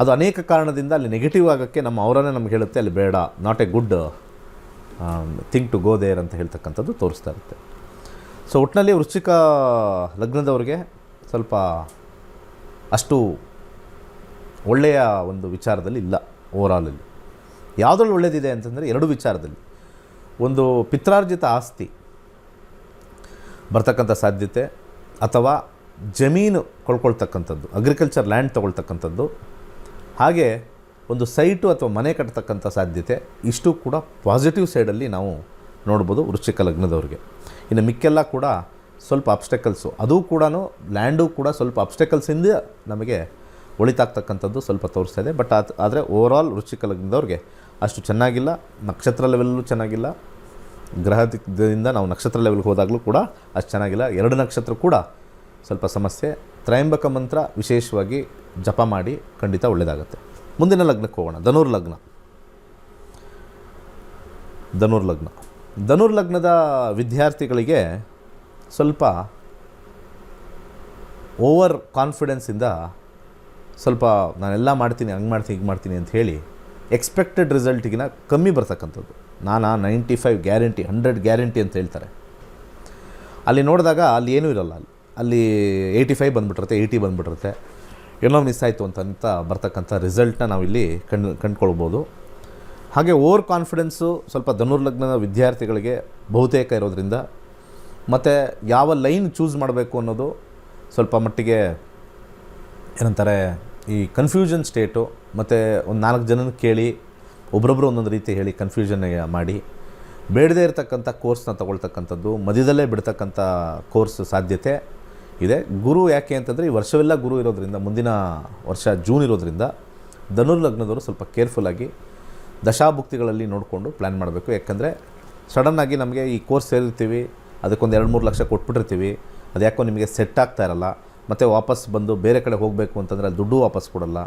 S3: ಅದು ಅನೇಕ ಕಾರಣದಿಂದ ಅಲ್ಲಿ ನೆಗೆಟಿವ್ ಆಗೋಕ್ಕೆ ನಮ್ಮ ಔರನೇ ನಮ್ಗೆ ಹೇಳುತ್ತೆ ಅಲ್ಲಿ ಬೇಡ, not a good thing to go there ಅಂತ ಹೇಳ್ತಕ್ಕಂಥದ್ದು ತೋರಿಸ್ತಾ ಇರುತ್ತೆ. ಸೊ ಒಟ್ಟಿನಲ್ಲಿ ವೃಶ್ಚಿಕ ಲಗ್ನದವ್ರಿಗೆ ಸ್ವಲ್ಪ ಅಷ್ಟು ಒಳ್ಳೆಯ ಒಂದು ವಿಚಾರದಲ್ಲಿ ಇಲ್ಲ. ಓವರಾಲಲ್ಲಿ ಯಾವುದ್ರಲ್ಲಿ ಒಳ್ಳೆಯದಿದೆ ಅಂತಂದರೆ 2 ವಿಚಾರದಲ್ಲಿ. ಒಂದು ಪಿತ್ರಾರ್ಜಿತ ಆಸ್ತಿ ಬರ್ತಕ್ಕಂಥ ಸಾಧ್ಯತೆ, ಅಥವಾ ಜಮೀನು ಕೊಳ್ಕೊಳ್ತಕ್ಕಂಥದ್ದು, ಅಗ್ರಿಕಲ್ಚರ್ ಲ್ಯಾಂಡ್ ತೊಗೊಳ್ತಕ್ಕಂಥದ್ದು, ಹಾಗೆ ಒಂದು ಸೈಟು ಅಥವಾ ಮನೆ ಕಟ್ತಕ್ಕಂಥ ಸಾಧ್ಯತೆ, ಇಷ್ಟು ಕೂಡ ಪಾಸಿಟಿವ್ ಸೈಡಲ್ಲಿ ನಾವು ನೋಡ್ಬೋದು ವೃಶ್ಚಿಕ ಲಗ್ನದವ್ರಿಗೆ. ಇನ್ನು ಮಿಕ್ಕೆಲ್ಲ ಕೂಡ ಸ್ವಲ್ಪ ಅಬ್ಸ್ಟೆಕಲ್ಸು, ಅದು ಕೂಡ ಲ್ಯಾಂಡು ಕೂಡ ಸ್ವಲ್ಪ ಅಬ್ಸ್ಟೆಕಲ್ಸಿಂದ ನಮಗೆ ಒಳಿತಾಗ್ತಕ್ಕಂಥದ್ದು ಸ್ವಲ್ಪ ತೋರಿಸ್ತಾ ಇದೆ. ಬಟ್ ಆದರೆ ಓವರಾಲ್ ವೃಶ್ಚಿಕ ಲಗ್ನದವ್ರಿಗೆ ಅಷ್ಟು ಚೆನ್ನಾಗಿಲ್ಲ. ನಕ್ಷತ್ರ ಲೆವೆಲ್ಲೂ ಚೆನ್ನಾಗಿಲ್ಲ. ಗ್ರಹದಿಂದ ನಾವು ನಕ್ಷತ್ರ ಲೆವೆಲ್ಗೆ ಹೋದಾಗಲೂ ಕೂಡ ಅಷ್ಟು ಚೆನ್ನಾಗಿಲ್ಲ. 2 ನಕ್ಷತ್ರ ಕೂಡ ಸ್ವಲ್ಪ ಸಮಸ್ಯೆ. ತ್ರಯಂಬಕ ಮಂತ್ರ ವಿಶೇಷವಾಗಿ ಜಪ ಮಾಡಿ ಖಂಡಿತ ಒಳ್ಳೆಯದಾಗುತ್ತೆ. ಮುಂದಿನ ಲಗ್ನಕ್ಕೆ ಹೋಗೋಣ. ಧನುರ್ಲಗ್ನದ ವಿದ್ಯಾರ್ಥಿಗಳಿಗೆ ಸ್ವಲ್ಪ ಓವರ್ ಕಾನ್ಫಿಡೆನ್ಸಿಂದ ಸ್ವಲ್ಪ ನಾನೆಲ್ಲ ಮಾಡ್ತೀನಿ, ಹಂಗೆ ಮಾಡ್ತೀನಿ, ಹೀಗೆ ಮಾಡ್ತೀನಿ ಅಂತ ಹೇಳಿ ಎಕ್ಸ್ಪೆಕ್ಟೆಡ್ ರಿಸಲ್ಟಿಗಿನ ಕಮ್ಮಿ ಬರ್ತಕ್ಕಂಥದ್ದು. 95 ಗ್ಯಾರಂಟಿ, 100 ಗ್ಯಾರಂಟಿ ಅಂತ ಹೇಳ್ತಾರೆ. ಅಲ್ಲಿ ನೋಡಿದಾಗ ಅಲ್ಲಿ ಏನೂ ಇರಲ್ಲ. ಅಲ್ಲಿ 85 ಬಂದುಬಿಟ್ಟಿರುತ್ತೆ, 80 ಬಂದುಬಿಟ್ಟಿರುತ್ತೆ. ಏನೋ ಮಿಸ್ ಆಯಿತು ಅಂತ ಬರ್ತಕ್ಕಂಥ ರಿಸಲ್ಟ್ನ ನಾವಿಲ್ಲಿ ಕಂಡುಕೊಳ್ಬೋದು. ಹಾಗೆ ಓವರ್ ಕಾನ್ಫಿಡೆನ್ಸು ಸ್ವಲ್ಪ ಧನುರ್ಲಗ್ನದ ವಿದ್ಯಾರ್ಥಿಗಳಿಗೆ ಬಹುತೇಕ ಇರೋದ್ರಿಂದ, ಮತ್ತು ಯಾವ ಲೈನ್ ಚೂಸ್ ಮಾಡಬೇಕು ಅನ್ನೋದು ಸ್ವಲ್ಪ ಮಟ್ಟಿಗೆ ಏನಂತಾರೆ ಈ ಕನ್ಫ್ಯೂಷನ್ ಸ್ಟೇಟು. ಮತ್ತು ಒಂದು 4 ಜನನ ಕೇಳಿ ಒಬ್ಬೊಬ್ಬರು ಒಂದೊಂದು ರೀತಿ ಹೇಳಿ ಕನ್ಫ್ಯೂಷನ್ ಮಾಡಿ ಬೇಡದೇ ಇರತಕ್ಕಂಥ ಕೋರ್ಸ್ನ ತೊಗೊಳ್ತಕ್ಕಂಥದ್ದು, ಮಧ್ಯದಲ್ಲೇ ಬಿಡ್ತಕ್ಕಂಥ ಕೋರ್ಸ್ ಸಾಧ್ಯತೆ ಇದೆ. ಗುರು ಯಾಕೆ ಅಂತಂದರೆ ಈ ವರ್ಷವೆಲ್ಲ ಗುರು ಇರೋದ್ರಿಂದ, ಮುಂದಿನ ವರ್ಷ ಜೂನ್ ಇರೋದ್ರಿಂದ ಧನುರ್ಲಗ್ನದವರು ಸ್ವಲ್ಪ ಕೇರ್ಫುಲ್ಲಾಗಿ ದಶಾಭುಕ್ತಿಗಳಲ್ಲಿ ನೋಡಿಕೊಂಡು ಪ್ಲ್ಯಾನ್ ಮಾಡಬೇಕು. ಯಾಕಂದರೆ ಸಡನ್ನಾಗಿ ನಮಗೆ ಈ ಕೋರ್ಸ್ ಸೇರಿರ್ತೀವಿ, ಅದಕ್ಕೊಂದು 2-3 ಲಕ್ಷ ಕೊಟ್ಬಿಟ್ಟಿರ್ತೀವಿ, ಅದು ಯಾಕೋ ನಿಮಗೆ ಸೆಟ್ ಆಗ್ತಾ ಇರಲ್ಲ. ಮತ್ತು ವಾಪಸ್ ಬಂದು ಬೇರೆ ಕಡೆ ಹೋಗಬೇಕು ಅಂತಂದರೆ ದುಡ್ಡು ವಾಪಸ್ ಕೊಡಲ್ಲ.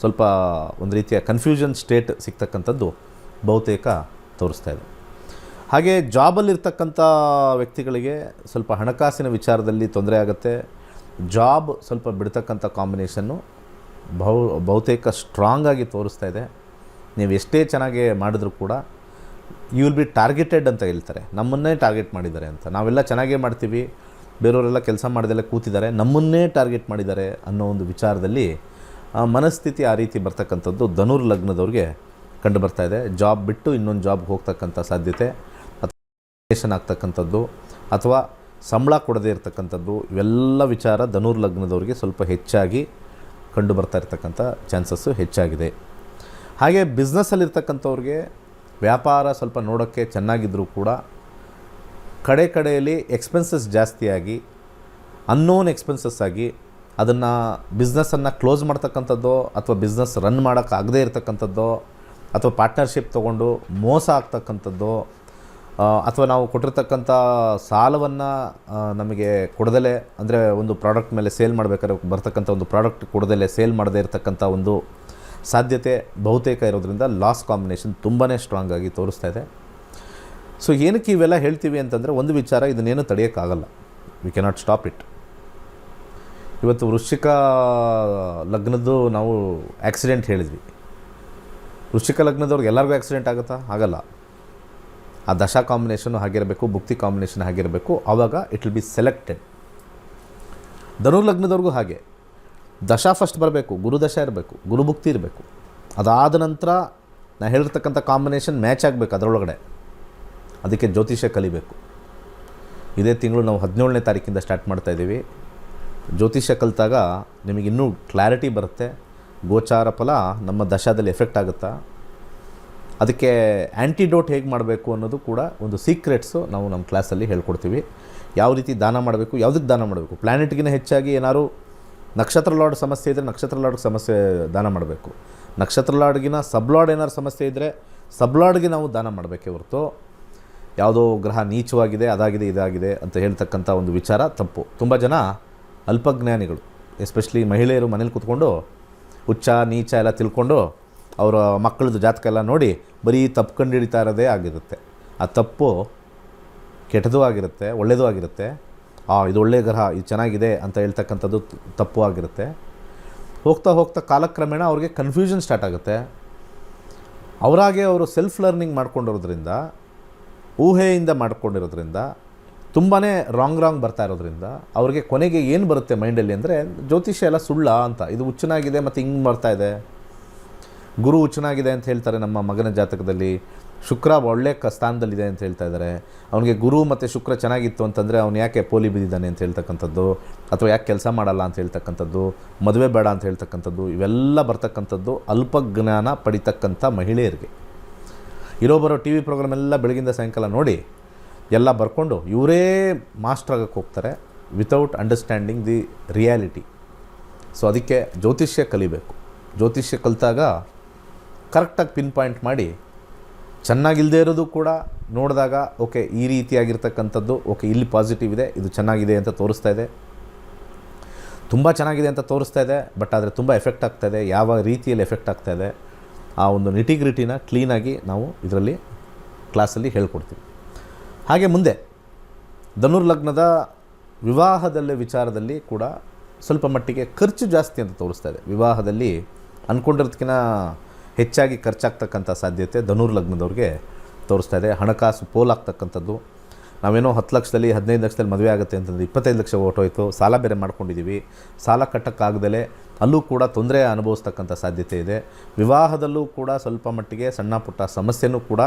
S3: ಸ್ವಲ್ಪ ಒಂದು ರೀತಿಯ ಕನ್ಫ್ಯೂಷನ್ ಸ್ಟೇಟ್ ಸಿಗ್ತಕ್ಕಂಥದ್ದು ಬಹುತೇಕ ತೋರಿಸ್ತಾ ಇದೆ. ಹಾಗೆ ಜಾಬಲ್ಲಿರ್ತಕ್ಕಂಥ ವ್ಯಕ್ತಿಗಳಿಗೆ ಸ್ವಲ್ಪ ಹಣಕಾಸಿನ ವಿಚಾರದಲ್ಲಿ ತೊಂದರೆ ಆಗುತ್ತೆ. ಜಾಬ್ ಸ್ವಲ್ಪ ಬಿಡ್ತಕ್ಕಂಥ ಕಾಂಬಿನೇಷನ್ನು ಬಹುತೇಕ ಸ್ಟ್ರಾಂಗಾಗಿ ತೋರಿಸ್ತಾ ಇದೆ. ನೀವು ಎಷ್ಟೇ ಚೆನ್ನಾಗಿ ಮಾಡಿದ್ರೂ ಕೂಡ ಯು ವಿಲ್ ಬಿ ಟಾರ್ಗೆಟೆಡ್ ಅಂತ ಹೇಳ್ತಾರೆ. ನಮ್ಮನ್ನೇ ಟಾರ್ಗೆಟ್ ಮಾಡಿದ್ದಾರೆ ಅಂತ. ನಾವೆಲ್ಲ ಚೆನ್ನಾಗೇ ಮಾಡ್ತೀವಿ, ಬೇರೆಯವರೆಲ್ಲ ಕೆಲಸ ಮಾಡ್ದೆಲ್ಲ ಕೂತಿದ್ದಾರೆ, ನಮ್ಮನ್ನೇ ಟಾರ್ಗೆಟ್ ಮಾಡಿದ್ದಾರೆ ಅನ್ನೋ ಒಂದು ವಿಚಾರದಲ್ಲಿ ಮನಸ್ಥಿತಿ ಆ ರೀತಿ ಬರ್ತಕ್ಕಂಥದ್ದು ಧನುರ್ಲಗ್ನದವ್ರಿಗೆ ಕಂಡು ಬರ್ತಾ ಇದೆ. ಜಾಬ್ ಬಿಟ್ಟು ಇನ್ನೊಂದು ಜಾಬ್ಗೆ ಹೋಗ್ತಕ್ಕಂಥ ಸಾಧ್ಯತೆ, ಅಥವಾ ಆಗ್ತಕ್ಕಂಥದ್ದು, ಅಥವಾ ಸಂಬಳ ಕೊಡದೇ ಇರತಕ್ಕಂಥದ್ದು, ಇವೆಲ್ಲ ವಿಚಾರ ಧನುರ್ಲಗ್ನದವ್ರಿಗೆ ಸ್ವಲ್ಪ ಹೆಚ್ಚಾಗಿ ಕಂಡು ಬರ್ತಾ ಇರ್ತಕ್ಕಂಥ ಚಾನ್ಸಸ್ಸು ಹೆಚ್ಚಾಗಿದೆ. ಹಾಗೆ ಬಿಸ್ನೆಸ್ಸಲ್ಲಿರ್ತಕ್ಕಂಥವ್ರಿಗೆ ವ್ಯಾಪಾರ ಸ್ವಲ್ಪ ನೋಡೋಕ್ಕೆ ಚೆನ್ನಾಗಿದ್ದರೂ ಕೂಡ ಕಡೆಯಲ್ಲಿ ಎಕ್ಸ್ಪೆನ್ಸಸ್ ಜಾಸ್ತಿಯಾಗಿ, ಅನ್ನೋನ್ ಎಕ್ಸ್ಪೆನ್ಸಸ್ ಆಗಿ, ಅದನ್ನು ಬಿಸ್ನೆಸ್ಸನ್ನು ಕ್ಲೋಸ್ ಮಾಡ್ತಕ್ಕಂಥದ್ದೋ ಅಥವಾ ಬಿಸ್ನೆಸ್ ರನ್ ಮಾಡೋಕ್ಕಾಗದೇ ಇರತಕ್ಕಂಥದ್ದೋ ಅಥವಾ ಪಾರ್ಟ್ನರ್ಶಿಪ್ ತೊಗೊಂಡು ಮೋಸ ಆಗ್ತಕ್ಕಂಥದ್ದೋ, ಅಥವಾ ನಾವು ಕೊಟ್ಟಿರ್ತಕ್ಕಂಥ ಸಾಲವನ್ನು ನಮಗೆ ಕೊಡದಲೇ, ಅಂದರೆ ಒಂದು ಪ್ರಾಡಕ್ಟ್ ಮೇಲೆ ಸೇಲ್ ಮಾಡಬೇಕಾದ್ರೆ ಬರ್ತಕ್ಕಂಥ ಒಂದು ಪ್ರಾಡಕ್ಟ್ ಕೊಡದಲೇ ಸೇಲ್ ಮಾಡದೇ ಇರತಕ್ಕಂಥ ಒಂದು ಸಾಧ್ಯತೆ ಬಹುತೇಕ ಇರೋದ್ರಿಂದ ಲಾಸ್ ಕಾಂಬಿನೇಷನ್ ತುಂಬಾ ಸ್ಟ್ರಾಂಗ್ ಆಗಿ ತೋರಿಸ್ತಾ ಇದೆ. ಸೊ ಏನಕ್ಕೆ ಇವೆಲ್ಲ ಹೇಳ್ತೀವಿ ಅಂತಂದರೆ, ಒಂದು ವಿಚಾರ, ಇದನ್ನೇನು ತಡೆಯೋಕ್ಕಾಗಲ್ಲ, ವಿ ಕೆನಾಟ್ ಸ್ಟಾಪ್ ಇಟ್. ಇವತ್ತು ವೃಶ್ಚಿಕ ಲಗ್ನದ್ದು ನಾವು ಆಕ್ಸಿಡೆಂಟ್ ಹೇಳಿದ್ವಿ. ವೃಶ್ಚಿಕ ಲಗ್ನದವ್ರಿಗೆ ಎಲ್ಲರಿಗೂ ಆಕ್ಸಿಡೆಂಟ್ ಆಗುತ್ತಾ? ಆಗಲ್ಲ. ಆ ದಶಾ ಕಾಂಬಿನೇಷನ್ನು ಹಾಗಿರಬೇಕು, ಭುಕ್ತಿ ಕಾಂಬಿನೇಷನ್ ಹಾಗಿರಬೇಕು, ಆವಾಗ ಇಟ್ ವಿಲ್ ಬಿ ಸೆಲೆಕ್ಟೆಡ್. ಧನುರ್ಲಗ್ನದವ್ರಿಗೂ ಹಾಗೆ ದಶಾ ಫಸ್ಟ್ ಬರಬೇಕು, ಗುರುದಶಾ ಇರಬೇಕು, ಗುರುಭುಕ್ತಿ ಇರಬೇಕು. ಅದಾದ ನಂತರ ನಾನು ಹೇಳಿರ್ತಕ್ಕಂಥ ಕಾಂಬಿನೇಷನ್ ಮ್ಯಾಚ್ ಆಗಬೇಕು ಅದರೊಳಗಡೆ. ಅದಕ್ಕೆ ಜ್ಯೋತಿಷ್ಯ ಕಲಿಬೇಕು. ಇದೇ ತಿಂಗಳು ನಾವು 17ನೇ ತಾರೀಕಿಂದ ಸ್ಟಾರ್ಟ್ ಮಾಡ್ತಾಯಿದ್ದೀವಿ. ಜ್ಯೋತಿಷ್ಯ ಕಲಿತಾಗ ನಿಮಗಿನ್ನೂ ಕ್ಲಾರಿಟಿ ಬರುತ್ತೆ. ಗೋಚಾರ ಫಲ ನಮ್ಮ ದಶಾದಲ್ಲಿ ಎಫೆಕ್ಟ್ ಆಗುತ್ತಾ, ಅದಕ್ಕೆ ಆ್ಯಂಟಿಡೋಟ್ ಹೇಗೆ ಮಾಡಬೇಕು ಅನ್ನೋದು ಕೂಡ ಒಂದು ಸೀಕ್ರೆಟ್ಸು ನಾವು ನಮ್ಮ ಕ್ಲಾಸಲ್ಲಿ ಹೇಳ್ಕೊಡ್ತೀವಿ. ಯಾವ ರೀತಿ ದಾನ ಮಾಡಬೇಕು, ಯಾವುದಕ್ಕೆ ದಾನ ಮಾಡಬೇಕು, ಪ್ಲ್ಯಾನೆಟ್ಗಿಂತ ಹೆಚ್ಚಾಗಿ ಏನಾದ್ರು ನಕ್ಷತ್ರ ಲಾರ್ಡ್ ಸಮಸ್ಯೆ ಇದ್ದರೆ ನಕ್ಷತ್ರ ಲಾರ್ಡ್ಗೆ ಸಮಸ್ಯೆ ದಾನ ಮಾಡಬೇಕು. ನಕ್ಷತ್ರ ಲಾರ್ಡ್ಗಿನ ಸಬ್ಲಾರ್ಡ್ ಏನಾದ್ರು ಸಮಸ್ಯೆ ಇದ್ದರೆ ಸಬ್ಲಾರ್ಡ್ಗೆ ನಾವು ದಾನ ಮಾಡಬೇಕೇ ಹೊರತು ಯಾವುದೋ ಗ್ರಹ ನೀಚವಾಗಿದೆ, ಅದಾಗಿದೆ, ಇದಾಗಿದೆ ಅಂತ ಹೇಳ್ತಕ್ಕಂಥ ಒಂದು ವಿಚಾರ ತಪ್ಪು. ತುಂಬ ಜನ ಅಲ್ಪಜ್ಞಾನಿಗಳು, ಎಸ್ಪೆಷಲಿ ಮಹಿಳೆಯರು ಮನೇಲಿ ಕೂತ್ಕೊಂಡು ಉಚ್ಚ ನೀಚ ಎಲ್ಲ ತಿಳ್ಕೊಂಡು ಅವರ ಮಕ್ಕಳದ್ದು ಜಾತಕ ಎಲ್ಲ ನೋಡಿ ಬರೀ ತಪ್ಪು ಕಂಡು ಹಿಡಿತಾ ಇರೋದೇ ಆಗಿರುತ್ತೆ. ಆ ತಪ್ಪು ಕೆಟ್ಟದೂ ಆಗಿರುತ್ತೆ, ಒಳ್ಳೆಯದೂ ಆಗಿರುತ್ತೆ. ಇದು ಒಳ್ಳೆಯ ಗ್ರಹ, ಇದು ಚೆನ್ನಾಗಿದೆ ಅಂತ ಹೇಳ್ತಕ್ಕಂಥದ್ದು ತಪ್ಪು ಆಗಿರುತ್ತೆ. ಹೋಗ್ತಾ ಹೋಗ್ತಾ ಕಾಲಕ್ರಮೇಣ ಅವ್ರಿಗೆ ಕನ್ಫ್ಯೂಷನ್ ಸ್ಟಾರ್ಟ್ ಆಗುತ್ತೆ. ಅವರಾಗೆ ಅವರು ಸೆಲ್ಫ್ ಲರ್ನಿಂಗ್ ಮಾಡ್ಕೊಂಡಿರೋದ್ರಿಂದ, ಊಹೆಯಿಂದ ಮಾಡ್ಕೊಂಡಿರೋದ್ರಿಂದ, ತುಂಬಾ ರಾಂಗ್ ಬರ್ತಾ ಇರೋದ್ರಿಂದ ಅವ್ರಿಗೆ ಕೊನೆಗೆ ಏನು ಬರುತ್ತೆ ಮೈಂಡಲ್ಲಿ ಅಂದರೆ, ಜ್ಯೋತಿಷ್ಯ ಎಲ್ಲ ಸುಳ್ಳ ಅಂತ, ಇದು ಹುಚ್ಚನಾಗಿದೆ ಮತ್ತು ಹಿಂಗೆ ಬರ್ತಾ ಇದೆ. ಗುರು ಹುಚ್ಚನಾಗಿದೆ ಅಂತ ಹೇಳ್ತಾರೆ ನಮ್ಮ ಮಗನ ಜಾತಕದಲ್ಲಿ, ಶುಕ್ರ ಒಳ್ಳೆ ಸ್ಥಾನದಲ್ಲಿದೆ ಅಂತ ಹೇಳ್ತಾ ಇದ್ದಾರೆ. ಅವನಿಗೆ ಗುರು ಮತ್ತು ಶುಕ್ರ ಚೆನ್ನಾಗಿತ್ತು ಅಂತಂದರೆ ಅವನು ಯಾಕೆ ಪೋಲಿ ಬಿದ್ದಿದ್ದಾನೆ ಅಂತ ಹೇಳ್ತಕ್ಕಂಥದ್ದು, ಅಥವಾ ಯಾಕೆ ಕೆಲಸ ಮಾಡಲ್ಲ ಅಂತ ಹೇಳ್ತಕ್ಕಂಥದ್ದು, ಮದುವೆ ಬೇಡ ಅಂತ ಹೇಳ್ತಕ್ಕಂಥದ್ದು, ಇವೆಲ್ಲ ಬರ್ತಕ್ಕಂಥದ್ದು ಅಲ್ಪಜ್ಞಾನ ಪಡಿತಕ್ಕಂಥ ಮಹಿಳೆಯರಿಗೆ. ಇರೋಬರೋ ಟಿ ವಿ ಪ್ರೋಗ್ರಾಮ್ ಎಲ್ಲ ಬೆಳಗಿಂದ ಸಾಯಂಕಾಲ ನೋಡಿ ಎಲ್ಲ ಬರ್ಕೊಂಡು ಇವರೇ ಮಾಸ್ಟರ್ ಆಗೋಕ್ಕೆ ಹೋಗ್ತಾರೆ without understanding the reality. So ಅದಕ್ಕೆ ಜ್ಯೋತಿಷ್ಯ ಕಲಿಬೇಕು. ಜ್ಯೋತಿಷ್ಯ ಕಲಿತಾಗ ಕರೆಕ್ಟಾಗಿ ಪಿನ್ ಪಾಯಿಂಟ್ ಮಾಡಿ, ಚೆನ್ನಾಗಿಲ್ಲದೆ ಇರೋದು ಕೂಡ ನೋಡಿದಾಗ ಓಕೆ ಈ ರೀತಿಯಾಗಿರ್ತಕ್ಕಂಥದ್ದು, ಓಕೆ ಇಲ್ಲಿ ಪಾಸಿಟಿವ್ ಇದೆ, ಇದು ಚೆನ್ನಾಗಿದೆ ಅಂತ ತೋರಿಸ್ತಾ ಇದೆ, ತುಂಬ ಚೆನ್ನಾಗಿದೆ ಅಂತ ತೋರಿಸ್ತಾ ಇದೆ, ಬಟ್ ಆದರೆ ತುಂಬ ಎಫೆಕ್ಟ್ ಆಗ್ತಾಯಿದೆ, ಯಾವ ರೀತಿಯಲ್ಲಿ ಎಫೆಕ್ಟ್ ಆಗ್ತಾಯಿದೆ, ಆ ಒಂದು ನಿಟಿಗ್ರಿಟಿನ ಕ್ಲೀನಾಗಿ ನಾವು ಇದರಲ್ಲಿ ಕ್ಲಾಸಲ್ಲಿ ಹೇಳ್ಕೊಡ್ತೀವಿ. ಹಾಗೆ ಮುಂದೆ ಧನುರ್ಲಗ್ನದ ವಿವಾಹದಲ್ಲೇ ವಿಚಾರದಲ್ಲಿ ಕೂಡ ಸ್ವಲ್ಪ ಮಟ್ಟಿಗೆ ಖರ್ಚು ಜಾಸ್ತಿ ಅಂತ ತೋರಿಸ್ತಾ ಇದೆ. ವಿವಾಹದಲ್ಲಿ ಅಂದ್ಕೊಂಡಿರೋದಕ್ಕಿಂತ ಹೆಚ್ಚಾಗಿ ಖರ್ಚಾಗ್ತಕ್ಕಂಥ ಸಾಧ್ಯತೆ ಧನುರ್ಲಗ್ನದವ್ರಿಗೆ ತೋರಿಸ್ತಾ ಇದೆ. ಹಣಕಾಸು ಪೋಲಾಗ್ತಕ್ಕಂಥದ್ದು. ನಾವೇನೋ 10 ಲಕ್ಷದಲ್ಲಿ 15 ಲಕ್ಷದಲ್ಲಿ ಮದುವೆ ಆಗುತ್ತೆ ಅಂತಂದರೆ 25 ಲಕ್ಷ ಹೊರಟೋಯ್ತು, ಸಾಲ ಬೇರೆ ಮಾಡ್ಕೊಂಡಿದ್ದೀವಿ, ಸಾಲ ಕಟ್ಟೋಕ್ಕಾಗದಲೇ ಅಲ್ಲೂ ಕೂಡ ತೊಂದರೆ ಅನುಭವಿಸ್ತಕ್ಕಂಥ ಸಾಧ್ಯತೆ ಇದೆ. ವಿವಾಹದಲ್ಲೂ ಕೂಡ ಸ್ವಲ್ಪ ಮಟ್ಟಿಗೆ ಸಣ್ಣ ಪುಟ್ಟ ಸಮಸ್ಯೆನೂ ಕೂಡ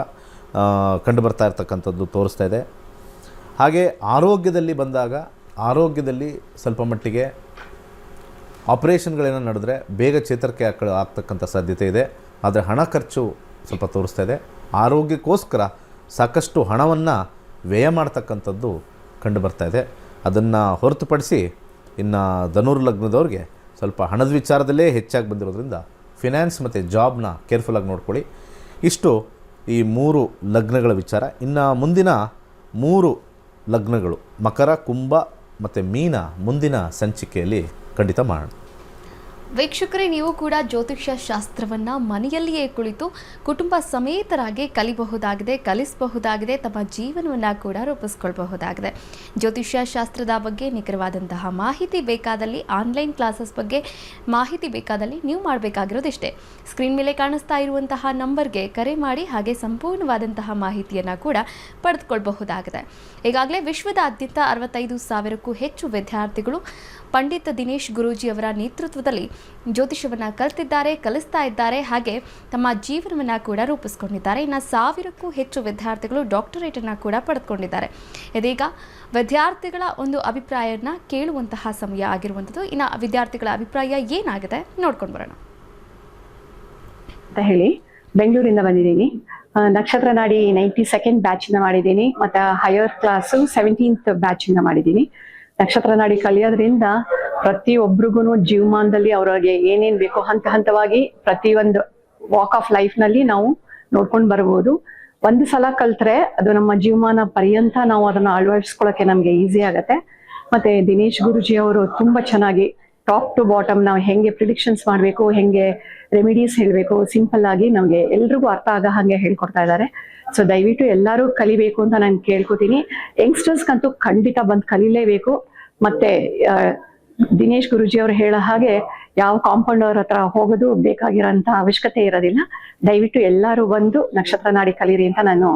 S3: ಕಂಡು ಬರ್ತಾ ಇರ್ತಕ್ಕಂಥದ್ದು ತೋರಿಸ್ತಾ ಇದೆ. ಹಾಗೆ ಆರೋಗ್ಯದಲ್ಲಿ ಬಂದಾಗ, ಆರೋಗ್ಯದಲ್ಲಿ ಸ್ವಲ್ಪ ಮಟ್ಟಿಗೆ ಆಪ್ರೇಷನ್ಗಳೇನೋ ನಡೆದ್ರೆ ಬೇಗ ಚೇತರಿಕೆ ಆಗ್ತಕ್ಕಂಥ ಸಾಧ್ಯತೆ ಇದೆ. ಆದರೆ ಹಣ ಖರ್ಚು ಸ್ವಲ್ಪ ತೋರಿಸ್ತಾ ಇದೆ. ಆರೋಗ್ಯಕ್ಕೋಸ್ಕರ ಸಾಕಷ್ಟು ಹಣವನ್ನು ವ್ಯಯ ಮಾಡ್ತಕ್ಕಂಥದ್ದು ಕಂಡು ಬರ್ತಾ ಇದೆ. ಅದನ್ನು ಹೊರತುಪಡಿಸಿ ಇನ್ನು ಧನುರ್ಲಗ್ನದವ್ರಿಗೆ ಸ್ವಲ್ಪ ಹಣದ ವಿಚಾರದಲ್ಲೇ ಹೆಚ್ಚಾಗಿ ಬಂದಿರೋದ್ರಿಂದ ಫಿನಾನ್ಸ್ ಮತ್ತು ಜಾಬ್ನ ಕೇರ್ಫುಲ್ಲಾಗಿ ನೋಡ್ಕೊಳ್ಳಿ. ಇಷ್ಟು ಈ 3 ಲಗ್ನಗಳ ವಿಚಾರ. ಇನ್ನು ಮುಂದಿನ 3 ಲಗ್ನಗಳು ಮಕರ, ಕುಂಭ ಮತ್ತು ಮೀನ ಮುಂದಿನ ಸಂಚಿಕೆಯಲ್ಲಿ ಖಂಡಿತ ಮಾಡೋಣ.
S2: ವೀಕ್ಷಕರೇ, ನೀವು ಕೂಡ ಜ್ಯೋತಿಷ್ಯ ಶಾಸ್ತ್ರವನ್ನು ಮನೆಯಲ್ಲಿಯೇ ಕುಳಿತು ಕುಟುಂಬ ಸಮೇತರಾಗಿ ಕಲಿಬಹುದಾಗಿದೆ, ಕಲಿಸಬಹುದಾಗಿದೆ, ತಮ್ಮ ಜೀವನವನ್ನು ಕೂಡ ರೂಪಿಸ್ಕೊಳ್ಬಹುದಾಗಿದೆ. ಜ್ಯೋತಿಷ್ಯ ಶಾಸ್ತ್ರದ ಬಗ್ಗೆ ನಿಖರವಾದಂತಹ ಮಾಹಿತಿ ಬೇಕಾದಲ್ಲಿ, ಆನ್ಲೈನ್ ಕ್ಲಾಸಸ್ ಬಗ್ಗೆ ಮಾಹಿತಿ ಬೇಕಾದಲ್ಲಿ ನೀವು ಮಾಡಬೇಕಾಗಿರೋದಿಷ್ಟೇ. ಸ್ಕ್ರೀನ್ ಮೇಲೆ ಕಾಣಿಸ್ತಾ ಇರುವಂತಹ ನಂಬರ್ಗೆ ಕರೆ ಮಾಡಿ ಹಾಗೆ ಸಂಪೂರ್ಣವಾದಂತಹ ಮಾಹಿತಿಯನ್ನು ಕೂಡ ಪಡೆದುಕೊಳ್ಬಹುದಾಗಿದೆ. ಈಗಾಗಲೇ ವಿಶ್ವದಾದ್ಯಂತ 65,000ಕ್ಕೂ ಹೆಚ್ಚು ವಿದ್ಯಾರ್ಥಿಗಳು ಪಂಡಿತ್ ದಿನೇಶ್ ಗುರೂಜಿ ಅವರ ನೇತೃತ್ವದಲ್ಲಿ ಜ್ಯೋತಿಷ್ಯವನ್ನು ಕಲಿತಿದ್ದಾರೆ, ಕಲಿಸ್ತಾ ಇದ್ದಾರೆ, ಹಾಗೆ ತಮ್ಮ ಜೀವನವನ್ನು ಕೂಡ ರೂಪಿಸ್ಕೊಂಡಿದ್ದಾರೆ. ಇನ್ನು 1000ಕ್ಕೂ ಹೆಚ್ಚು ವಿದ್ಯಾರ್ಥಿಗಳು ಡಾಕ್ಟರೇಟನ್ನು ಕೂಡ ಪಡೆದುಕೊಂಡಿದ್ದಾರೆ. ಇದೀಗ ವಿದ್ಯಾರ್ಥಿಗಳ ಒಂದು ಅಭಿಪ್ರಾಯವನ್ನು ಕೇಳುವಂತಹ ಸಮಯ ಆಗಿರುವಂಥದ್ದು. ಇನ್ನು ವಿದ್ಯಾರ್ಥಿಗಳ ಅಭಿಪ್ರಾಯ ಏನಾಗಿದೆ ನೋಡ್ಕೊಂಡು ಬರೋಣ
S4: ಅಂತ ಹೇಳಿ ಬೆಂಗಳೂರಿಂದ ಬಂದಿದ್ದೀನಿ. ನಕ್ಷತ್ರ ನಾಡಿ 92nd ಬ್ಯಾಚಿಂದ ಮಾಡಿದ್ದೀನಿ, ಮತ್ತು ಹೈಯರ್ ಕ್ಲಾಸು 17th ಬ್ಯಾಚಿಂದ ಮಾಡಿದ್ದೀನಿ. ನಕ್ಷತ್ರ ನಾಡಿ ಕಲಿಯೋದ್ರಿಂದ ಪ್ರತಿಯೊಬ್ಬರಿಗೂ ಜೀವಮಾನದಲ್ಲಿ ಅವ್ರಿಗೆ ಏನೇನ್ ಬೇಕೋ ಹಂತ ಹಂತವಾಗಿ ಪ್ರತಿಯೊಂದು ವಾಕ್ ಆಫ್ ಲೈಫ್ ನಲ್ಲಿ ನಾವು ನೋಡ್ಕೊಂಡು ಬರ್ಬೋದು. ಒಂದು ಸಲ ಕಲ್ತ್ರೆ ಅದು ನಮ್ಮ ಜೀವಮಾನ ಪರ್ಯಂತ ನಾವು ಅದನ್ನ ಅಳವಡಿಸ್ಕೊಳ್ಳೋಕೆ ನಮ್ಗೆ ಈಸಿ ಆಗತ್ತೆ. ಮತ್ತೆ ದಿನೇಶ್ ಗುರುಜಿ ಅವರು ತುಂಬಾ ಚೆನ್ನಾಗಿ ಟಾಪ್ ಟು ಬಾಟಮ್ ನಾವು ಹೆಂಗೆ ಪ್ರಿಡಿಕ್ಷನ್ಸ್ ಮಾಡಬೇಕು, ಹೆಂಗೆ ರೆಮಿಡೀಸ್ ಹೇಳಬೇಕು, ಸಿಂಪಲ್ ಆಗಿ ನಮಗೆ ಎಲ್ರಿಗೂ ಅರ್ಥ ಆಗ ಹಾಗೆ ಹೇಳ್ಕೊಡ್ತಾ ಇದ್ದಾರೆ. ಸೊ ದಯವಿಟ್ಟು ಎಲ್ಲರೂ ಕಲಿಬೇಕು ಅಂತ ನಾನು ಕೇಳ್ಕೊತೀನಿ. ಯಂಗ್ಸ್ಟರ್ಸ್ಗಂತೂ ಖಂಡಿತ ಬಂದು ಕಲಿಲೇಬೇಕು. ಮತ್ತೆ ದಿನೇಶ್ ಗುರುಜಿ ಅವರು ಹೇಳೋ ಹಾಗೆ ಯಾವ ಕಾಂಪೌಂಡ್ ಅವ್ರ ಹತ್ರ ಹೋಗೋದು ಬೇಕಾಗಿರೋಂಥ ಅವಶ್ಯಕತೆ ಇರೋದಿಲ್ಲ. ದಯವಿಟ್ಟು ಎಲ್ಲರೂ ಬಂದು ನಕ್ಷತ್ರ ನಾಡಿ ಕಲೀರಿ ಅಂತ ನಾನು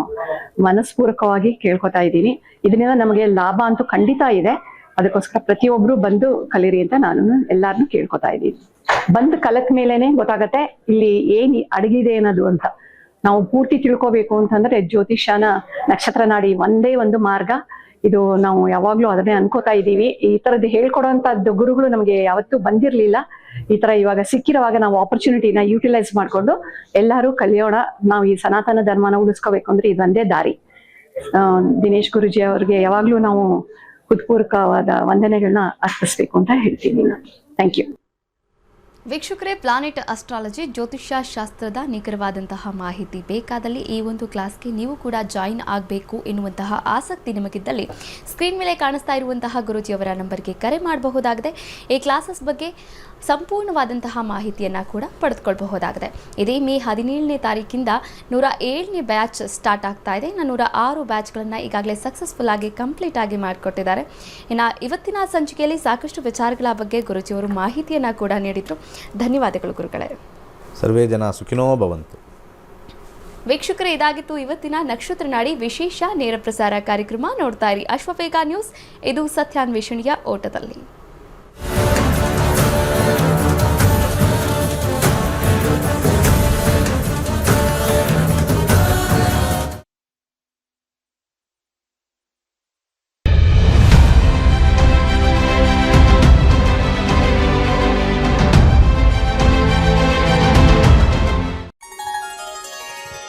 S4: ಮನಸ್ಪೂರ್ವಕವಾಗಿ ಕೇಳ್ಕೊತಾ ಇದ್ದೀನಿ. ಇದರಿಂದ ನಮಗೆ ಲಾಭ ಅಂತೂ ಖಂಡಿತ ಇದೆ. ಅದಕ್ಕೋಸ್ಕರ ಪ್ರತಿಯೊಬ್ರು ಬಂದು ಕಲೀರಿ ಅಂತ ನಾನು ಎಲ್ಲಾರನ್ನೂ ಕೇಳ್ಕೊತಾ ಇದ್ದೀನಿ. ಬಂದು ಕಲತ್ ಮೇಲೇನೆ ಗೊತ್ತಾಗತ್ತೆ ಇಲ್ಲಿ ಏನ್ ಅಡಗಿದೆ ಅನ್ನೋದು ಅಂತ. ನಾವು ಪೂರ್ತಿ ತಿಳ್ಕೊಬೇಕು ಅಂತಂದ್ರೆ ಜ್ಯೋತಿಷ್ಯನ ನಕ್ಷತ್ರ ನಾಡಿ ಒಂದೇ ಒಂದು ಮಾರ್ಗ. ಇದು ನಾವು ಯಾವಾಗ್ಲೂ ಅದನ್ನೇ ಅನ್ಕೋತಾ ಇದ್ದೀವಿ. ಈ ತರದ್ದು ಹೇಳ್ಕೊಡೋಂಥದ್ದು ಗುರುಗಳು ನಮಗೆ ಯಾವತ್ತೂ ಬಂದಿರ್ಲಿಲ್ಲ. ಈ ತರ ಇವಾಗ ಸಿಕ್ಕಿರುವಾಗ ನಾವು ಆಪರ್ಚುನಿಟಿನ ಯುಟಿಲೈಸ್ ಮಾಡ್ಕೊಂಡು ಎಲ್ಲರೂ ಕಲಿಯೋಣ. ನಾವು ಈ ಸನಾತನ ಧರ್ಮನ ಉಳಿಸ್ಕೋಬೇಕು ಅಂದ್ರೆ ಇದೊಂದೇ ದಾರಿ. ದಿನೇಶ್ ಗುರುಜಿ ಅವ್ರಿಗೆ ಯಾವಾಗ್ಲೂ ನಾವು ಹೃತ್ಪೂರ್ವಕವಾದ ವಂದನೆಗಳನ್ನ ಅರ್ಪಿಸ್ಬೇಕು ಅಂತ ಹೇಳ್ತೀನಿ. Thank you.
S2: ವೀಕ್ಷಕರೇ, ಪ್ಲಾನೆಟ್ ಅಸ್ಟ್ರಾಲಜಿ ಜ್ಯೋತಿಷ್ಯ ಶಾಸ್ತ್ರದ ನಿಖರವಾದಂತಹ ಮಾಹಿತಿ ಬೇಕಾದಲ್ಲಿ ಈ ಒಂದು ಕ್ಲಾಸ್ಗೆ ನೀವು ಕೂಡ ಜಾಯಿನ್ ಆಗಬೇಕು ಎನ್ನುವಂತಹ ಆಸಕ್ತಿ ನಿಮಗಿದ್ದಲ್ಲಿ ಸ್ಕ್ರೀನ್ ಮೇಲೆ ಕಾಣಿಸ್ತಾ ಇರುವಂತಹ ಗುರೂಜಿಯವರ ನಂಬರ್ಗೆ ಕರೆ ಮಾಡಬಹುದಾಗಿದೆ. ಈ ಕ್ಲಾಸಸ್ ಬಗ್ಗೆ ಸಂಪೂರ್ಣವಾದಂತಹ ಮಾಹಿತಿಯನ್ನು ಕೂಡ ಪಡೆದುಕೊಳ್ಳಬಹುದಾಗಿದೆ. ಇದೇ ಮೇ 17ನೇ ತಾರೀಕಿಂದ 107ನೇ ಬ್ಯಾಚ್ ಸ್ಟಾರ್ಟ್ ಆಗ್ತಾ ಇದೆ. 106 ಬ್ಯಾಚ್ಗಳನ್ನು ಈಗಾಗಲೇ ಸಕ್ಸಸ್ಫುಲ್ ಆಗಿ ಕಂಪ್ಲೀಟ್ ಆಗಿ ಮಾಡಿಕೊಟ್ಟಿದ್ದಾರೆ. ಇನ್ನು ಇವತ್ತಿನ ಸಂಚಿಕೆಯಲ್ಲಿ ಸಾಕಷ್ಟು ವಿಚಾರಗಳ ಬಗ್ಗೆ ಗುರೂಜಿಯವರು ಮಾಹಿತಿಯನ್ನು ಕೂಡ ನೀಡಿದರು. ಧನ್ಯವಾದಗಳು ಗುರುಗಳೇ.
S3: ಸರ್ವೇ ಜನ ಸುಖಿನೋ ಭವಂತು.
S2: ವೀಕ್ಷಕರೇ, ಇದಾಗಿತ್ತು ಇವತ್ತಿನ ನಕ್ಷತ್ರ ನಾಡಿ ವಿಶೇಷ ನೇರ ಪ್ರಸಾರ ಕಾರ್ಯಕ್ರಮ. ನೋಡ್ತಾ ಇರಿ ಅಶ್ವವೇಗ ನ್ಯೂಸ್. ಇದು ಸತ್ಯಾನ್ವೇಷಣೆಯ ಓಟದಲ್ಲಿ.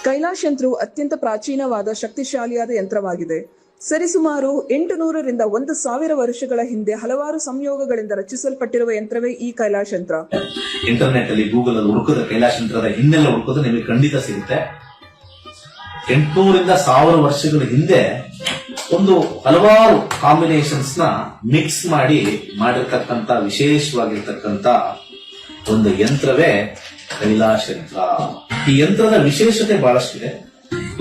S5: ಕೈಲಾಶ್ ಯಂತ್ರವು ಅತ್ಯಂತ ಪ್ರಾಚೀನವಾದ ಶಕ್ತಿಶಾಲಿಯಾದ ಯಂತ್ರವಾಗಿದೆ. ಸರಿಸುಮಾರು 800ರಿಂದ 1000 ವರ್ಷಗಳ ಹಿಂದೆ ಹಲವಾರು ಸಂಯೋಗಗಳಿಂದ ರಚಿಸಲ್ಪಟ್ಟಿರುವ ಯಂತ್ರವೇ ಈ ಕೈಲಾಶ್ ಯಂತ್ರ.
S6: ಇಂಟರ್ನೆಟ್ ಅಲ್ಲಿ ಗೂಗಲ್ ಅಲ್ಲಿ ಹುಡುಕದ ಕೈಲಾಶ್ ಯಂತ್ರದ ಹಿನ್ನೆಲೆ ಹುಡುಕೋದು ನಿಮಗೆ ಖಂಡಿತ ಸಿಗುತ್ತೆ. 800ರಿಂದ 1000 ವರ್ಷಗಳ ಹಿಂದೆ ಒಂದು ಹಲವಾರು ಕಾಂಬಿನೇಷನ್ಸ್ ನ ಮಿಕ್ಸ್ ಮಾಡಿರ್ತಕ್ಕಂಥ ವಿಶೇಷವಾಗಿರ್ತಕ್ಕಂಥ ಒಂದು ಯಂತ್ರವೇ ಕೈಲಾಶ್ ಯಂತ್ರ. ಈ ಯಂತ್ರದ ವಿಶೇಷತೆ ಬಹಳಷ್ಟಿದೆ.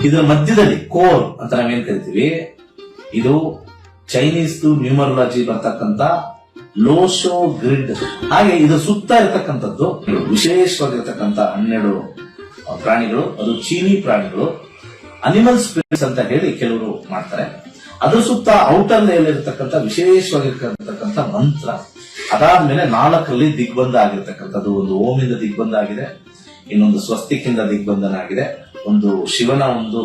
S6: ಇದರ ಮಧ್ಯದಲ್ಲಿ ಕೋರ್ ಅಂತ ನಾವೇನ್ ಕರಿತೀವಿ, ಇದು ಚೈನೀಸ್ ನ್ಯೂಮರಾಲಜಿ ಬರ್ತಕ್ಕಂಥ ಲೋಶೋ ಗ್ರಿಡ್. ಹಾಗೆ ಇದು ಸುತ್ತ ಇರತಕ್ಕಂಥದ್ದು ವಿಶೇಷವಾಗಿರ್ತಕ್ಕಂಥ 12 ಪ್ರಾಣಿಗಳು. ಅದು ಚೀನಿ ಪ್ರಾಣಿಗಳು, ಅನಿಮಲ್ ಸ್ಪಿರಿಟ್ಸ್ ಅಂತ ಹೇಳಿ ಕೆಲವರು ಮಾಡ್ತಾರೆ. ಅದ್ರ ಸುತ್ತ ಔಟರ್ ಲೇಯರ್ ಇರತಕ್ಕಂಥ ವಿಶೇಷವಾಗಿರ್ತಕ್ಕಂಥ ಮಂತ್ರ. ಅದಾದ್ಮೇಲೆ 4ರಲ್ಲಿ ದಿಗ್ಬಂಧ ಆಗಿರ್ತಕ್ಕಂಥದ್ದು. ಒಂದು ಓಮಿಂದ ದಿಗ್ಬಂಧ ಆಗಿದೆ, ಇನ್ನೊಂದು ಸ್ವಸ್ತಿಕಿಂದ ದಿಗ್ಬಂಧನ ಆಗಿದೆ, ಒಂದು ಶಿವನ ಒಂದು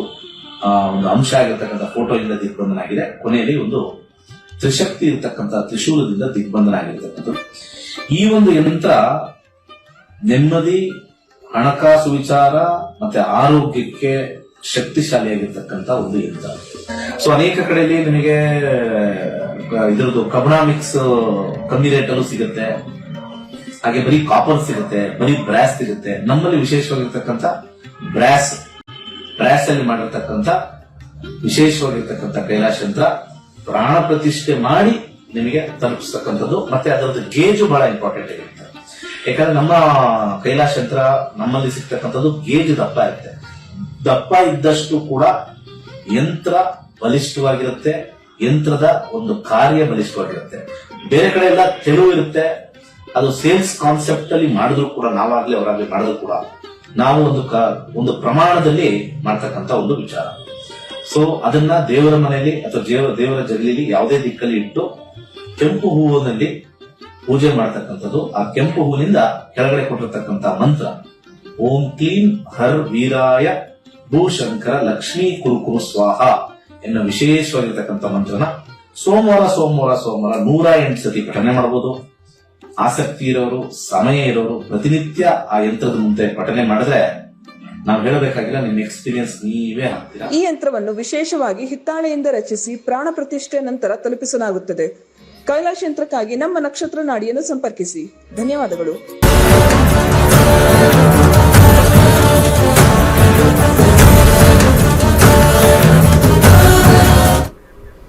S6: ಅಂಶ ಆಗಿರ್ತಕ್ಕಂಥ ಫೋಟೋ ಇಂದ ದಿಗ್ಬಂಧನ ಆಗಿದೆ, ಕೊನೆಯಲ್ಲಿ ಒಂದು ತ್ರಿಶಕ್ತಿ ಇರತಕ್ಕಂಥ ತ್ರಿಶೂಲದಿಂದ ದಿಗ್ಬಂಧನ ಆಗಿರ್ತಕ್ಕಂಥದ್ದು. ಈ ಒಂದು ಯಂತ್ರ ನೆಮ್ಮದಿ, ಹಣಕಾಸು ವಿಚಾರ ಮತ್ತೆ ಆರೋಗ್ಯಕ್ಕೆ ಶಕ್ತಿಶಾಲಿಯಾಗಿರ್ತಕ್ಕಂಥ ಒಂದು ಯಂತ್ರ. ಸೊ ಅನೇಕ ಕಡೆಯಲ್ಲಿ ನಿಮಗೆ ಇದ್ರದ್ದು ಕಬ್ನಾಮಿಕ್ಸ್ ಕಮ್ಮಿ ರೇಟ್ ಅಲ್ಲೂ ಸಿಗುತ್ತೆ, ಹಾಗೆ ಬರೀ ಕಾಪರ್ ಸಿಗುತ್ತೆ, ಬರೀ ಬ್ರಾಸ್ ಸಿಗುತ್ತೆ. ನಮ್ಮಲ್ಲಿ ವಿಶೇಷವಾಗಿರ್ತಕ್ಕಂಥ ಬ್ರಾಸ್ ಅಲ್ಲಿ ಮಾಡಿರ್ತಕ್ಕಂಥ ವಿಶೇಷವಾಗಿರ್ತಕ್ಕಂಥ ಕೈಲಾಶ್ ಯಂತ್ರ ಪ್ರಾಣ ಪ್ರತಿಷ್ಠೆ ಮಾಡಿ ನಿಮಗೆ ತಲುಪಿಸ್ತಕ್ಕಂಥದ್ದು. ಮತ್ತೆ ಅದರದ್ದು ಗೇಜು ಬಹಳ ಇಂಪಾರ್ಟೆಂಟ್ ಆಗಿರುತ್ತೆ. ಯಾಕಂದ್ರೆ ನಮ್ಮ ಕೈಲಾಶ್ ಯಂತ್ರ ನಮ್ಮಲ್ಲಿ ಸಿಗ್ತಕ್ಕಂಥದ್ದು ಗೇಜ್ ದಪ್ಪ ಇರುತ್ತೆ. ದಪ್ಪ ಇದ್ದಷ್ಟು ಕೂಡ ಯಂತ್ರ ಬಲಿಷ್ಠವಾಗಿರುತ್ತೆ, ಯಂತ್ರದ ಒಂದು ಕಾರ್ಯ ಬಲಿಷ್ಠವಾಗಿರುತ್ತೆ. ಬೇರೆ ಕಡೆ ಎಲ್ಲ ತೆಳು ಇರುತ್ತೆ. ಅದು ಸೇಲ್ಸ್ ಕಾನ್ಸೆಪ್ಟ್ ಅಲ್ಲಿ ಮಾಡಿದ್ರು ಕೂಡ, ನಾವಾಗ್ಲಿ ಅವರಾಗ್ಲಿ ಮಾಡಿದ್ರು ಕೂಡ ನಾವು ಒಂದು ಪ್ರಮಾಣದಲ್ಲಿ ಮಾಡ್ತಕ್ಕಂಥ ಒಂದು ವಿಚಾರ. ಸೊ ಅದನ್ನ ದೇವರ ಮನೆಯಲ್ಲಿ ಅಥವಾ ದೇವರ ಜಗಲಿಲಿ ಯಾವುದೇ ದಿಕ್ಕಲ್ಲಿ ಇಟ್ಟು ಕೆಂಪು ಹೂವಿನಲ್ಲಿ ಪೂಜೆ ಮಾಡ್ತಕ್ಕಂಥದ್ದು. ಆ ಕೆಂಪು ಹೂವಿನಿಂದ ಕೆಳಗಡೆ ಕೊಟ್ಟಿರ್ತಕ್ಕಂಥ ಮಂತ್ರ ಓಂ ಕ್ಲೀಂ ಹರ್ ವೀರಾಯ ಭೂಶಂಕರ ಲಕ್ಷ್ಮೀ ಕುರುಕುರು ಸ್ವಾಹ ಎನ್ನುವ ವಿಶೇಷವಾಗಿರ್ತಕ್ಕಂಥ ಮಂತ್ರನ ಸೋಮವಾರ 108 ಸತಿ ಪಠನೆ ಮಾಡಬಹುದು. ಆಸಕ್ತಿ ಇರೋರು, ಸಮಯ ಇರೋರು ಪ್ರತಿನಿತ್ಯ ಆ ಯಂತ್ರದ ಮುಂದೆ ಪಠನೆ ಮಾಡಿದ್ರೆ ನಾವು ಹೇಳಬೇಕಾಗಿಲ್ಲ, ನಿಮ್ಮ ಎಕ್ಸ್ಪೀರಿಯನ್ಸ್ ನೀವೇ ಆಗ್ತೀರಾ.
S5: ಈ ಯಂತ್ರವನ್ನು ವಿಶೇಷವಾಗಿ ಹಿತ್ತಾಳೆಯಿಂದ ರಚಿಸಿ ಪ್ರಾಣ ಪ್ರತಿಷ್ಠೆ ನಂತರ ತಲುಪಿಸಲಾಗುತ್ತದೆ. ಕೈಲಾಶ್ ಯಂತ್ರಕ್ಕಾಗಿ ನಮ್ಮ ನಕ್ಷತ್ರ ನಾಡಿಯನ್ನು ಸಂಪರ್ಕಿಸಿ. ಧನ್ಯವಾದಗಳು.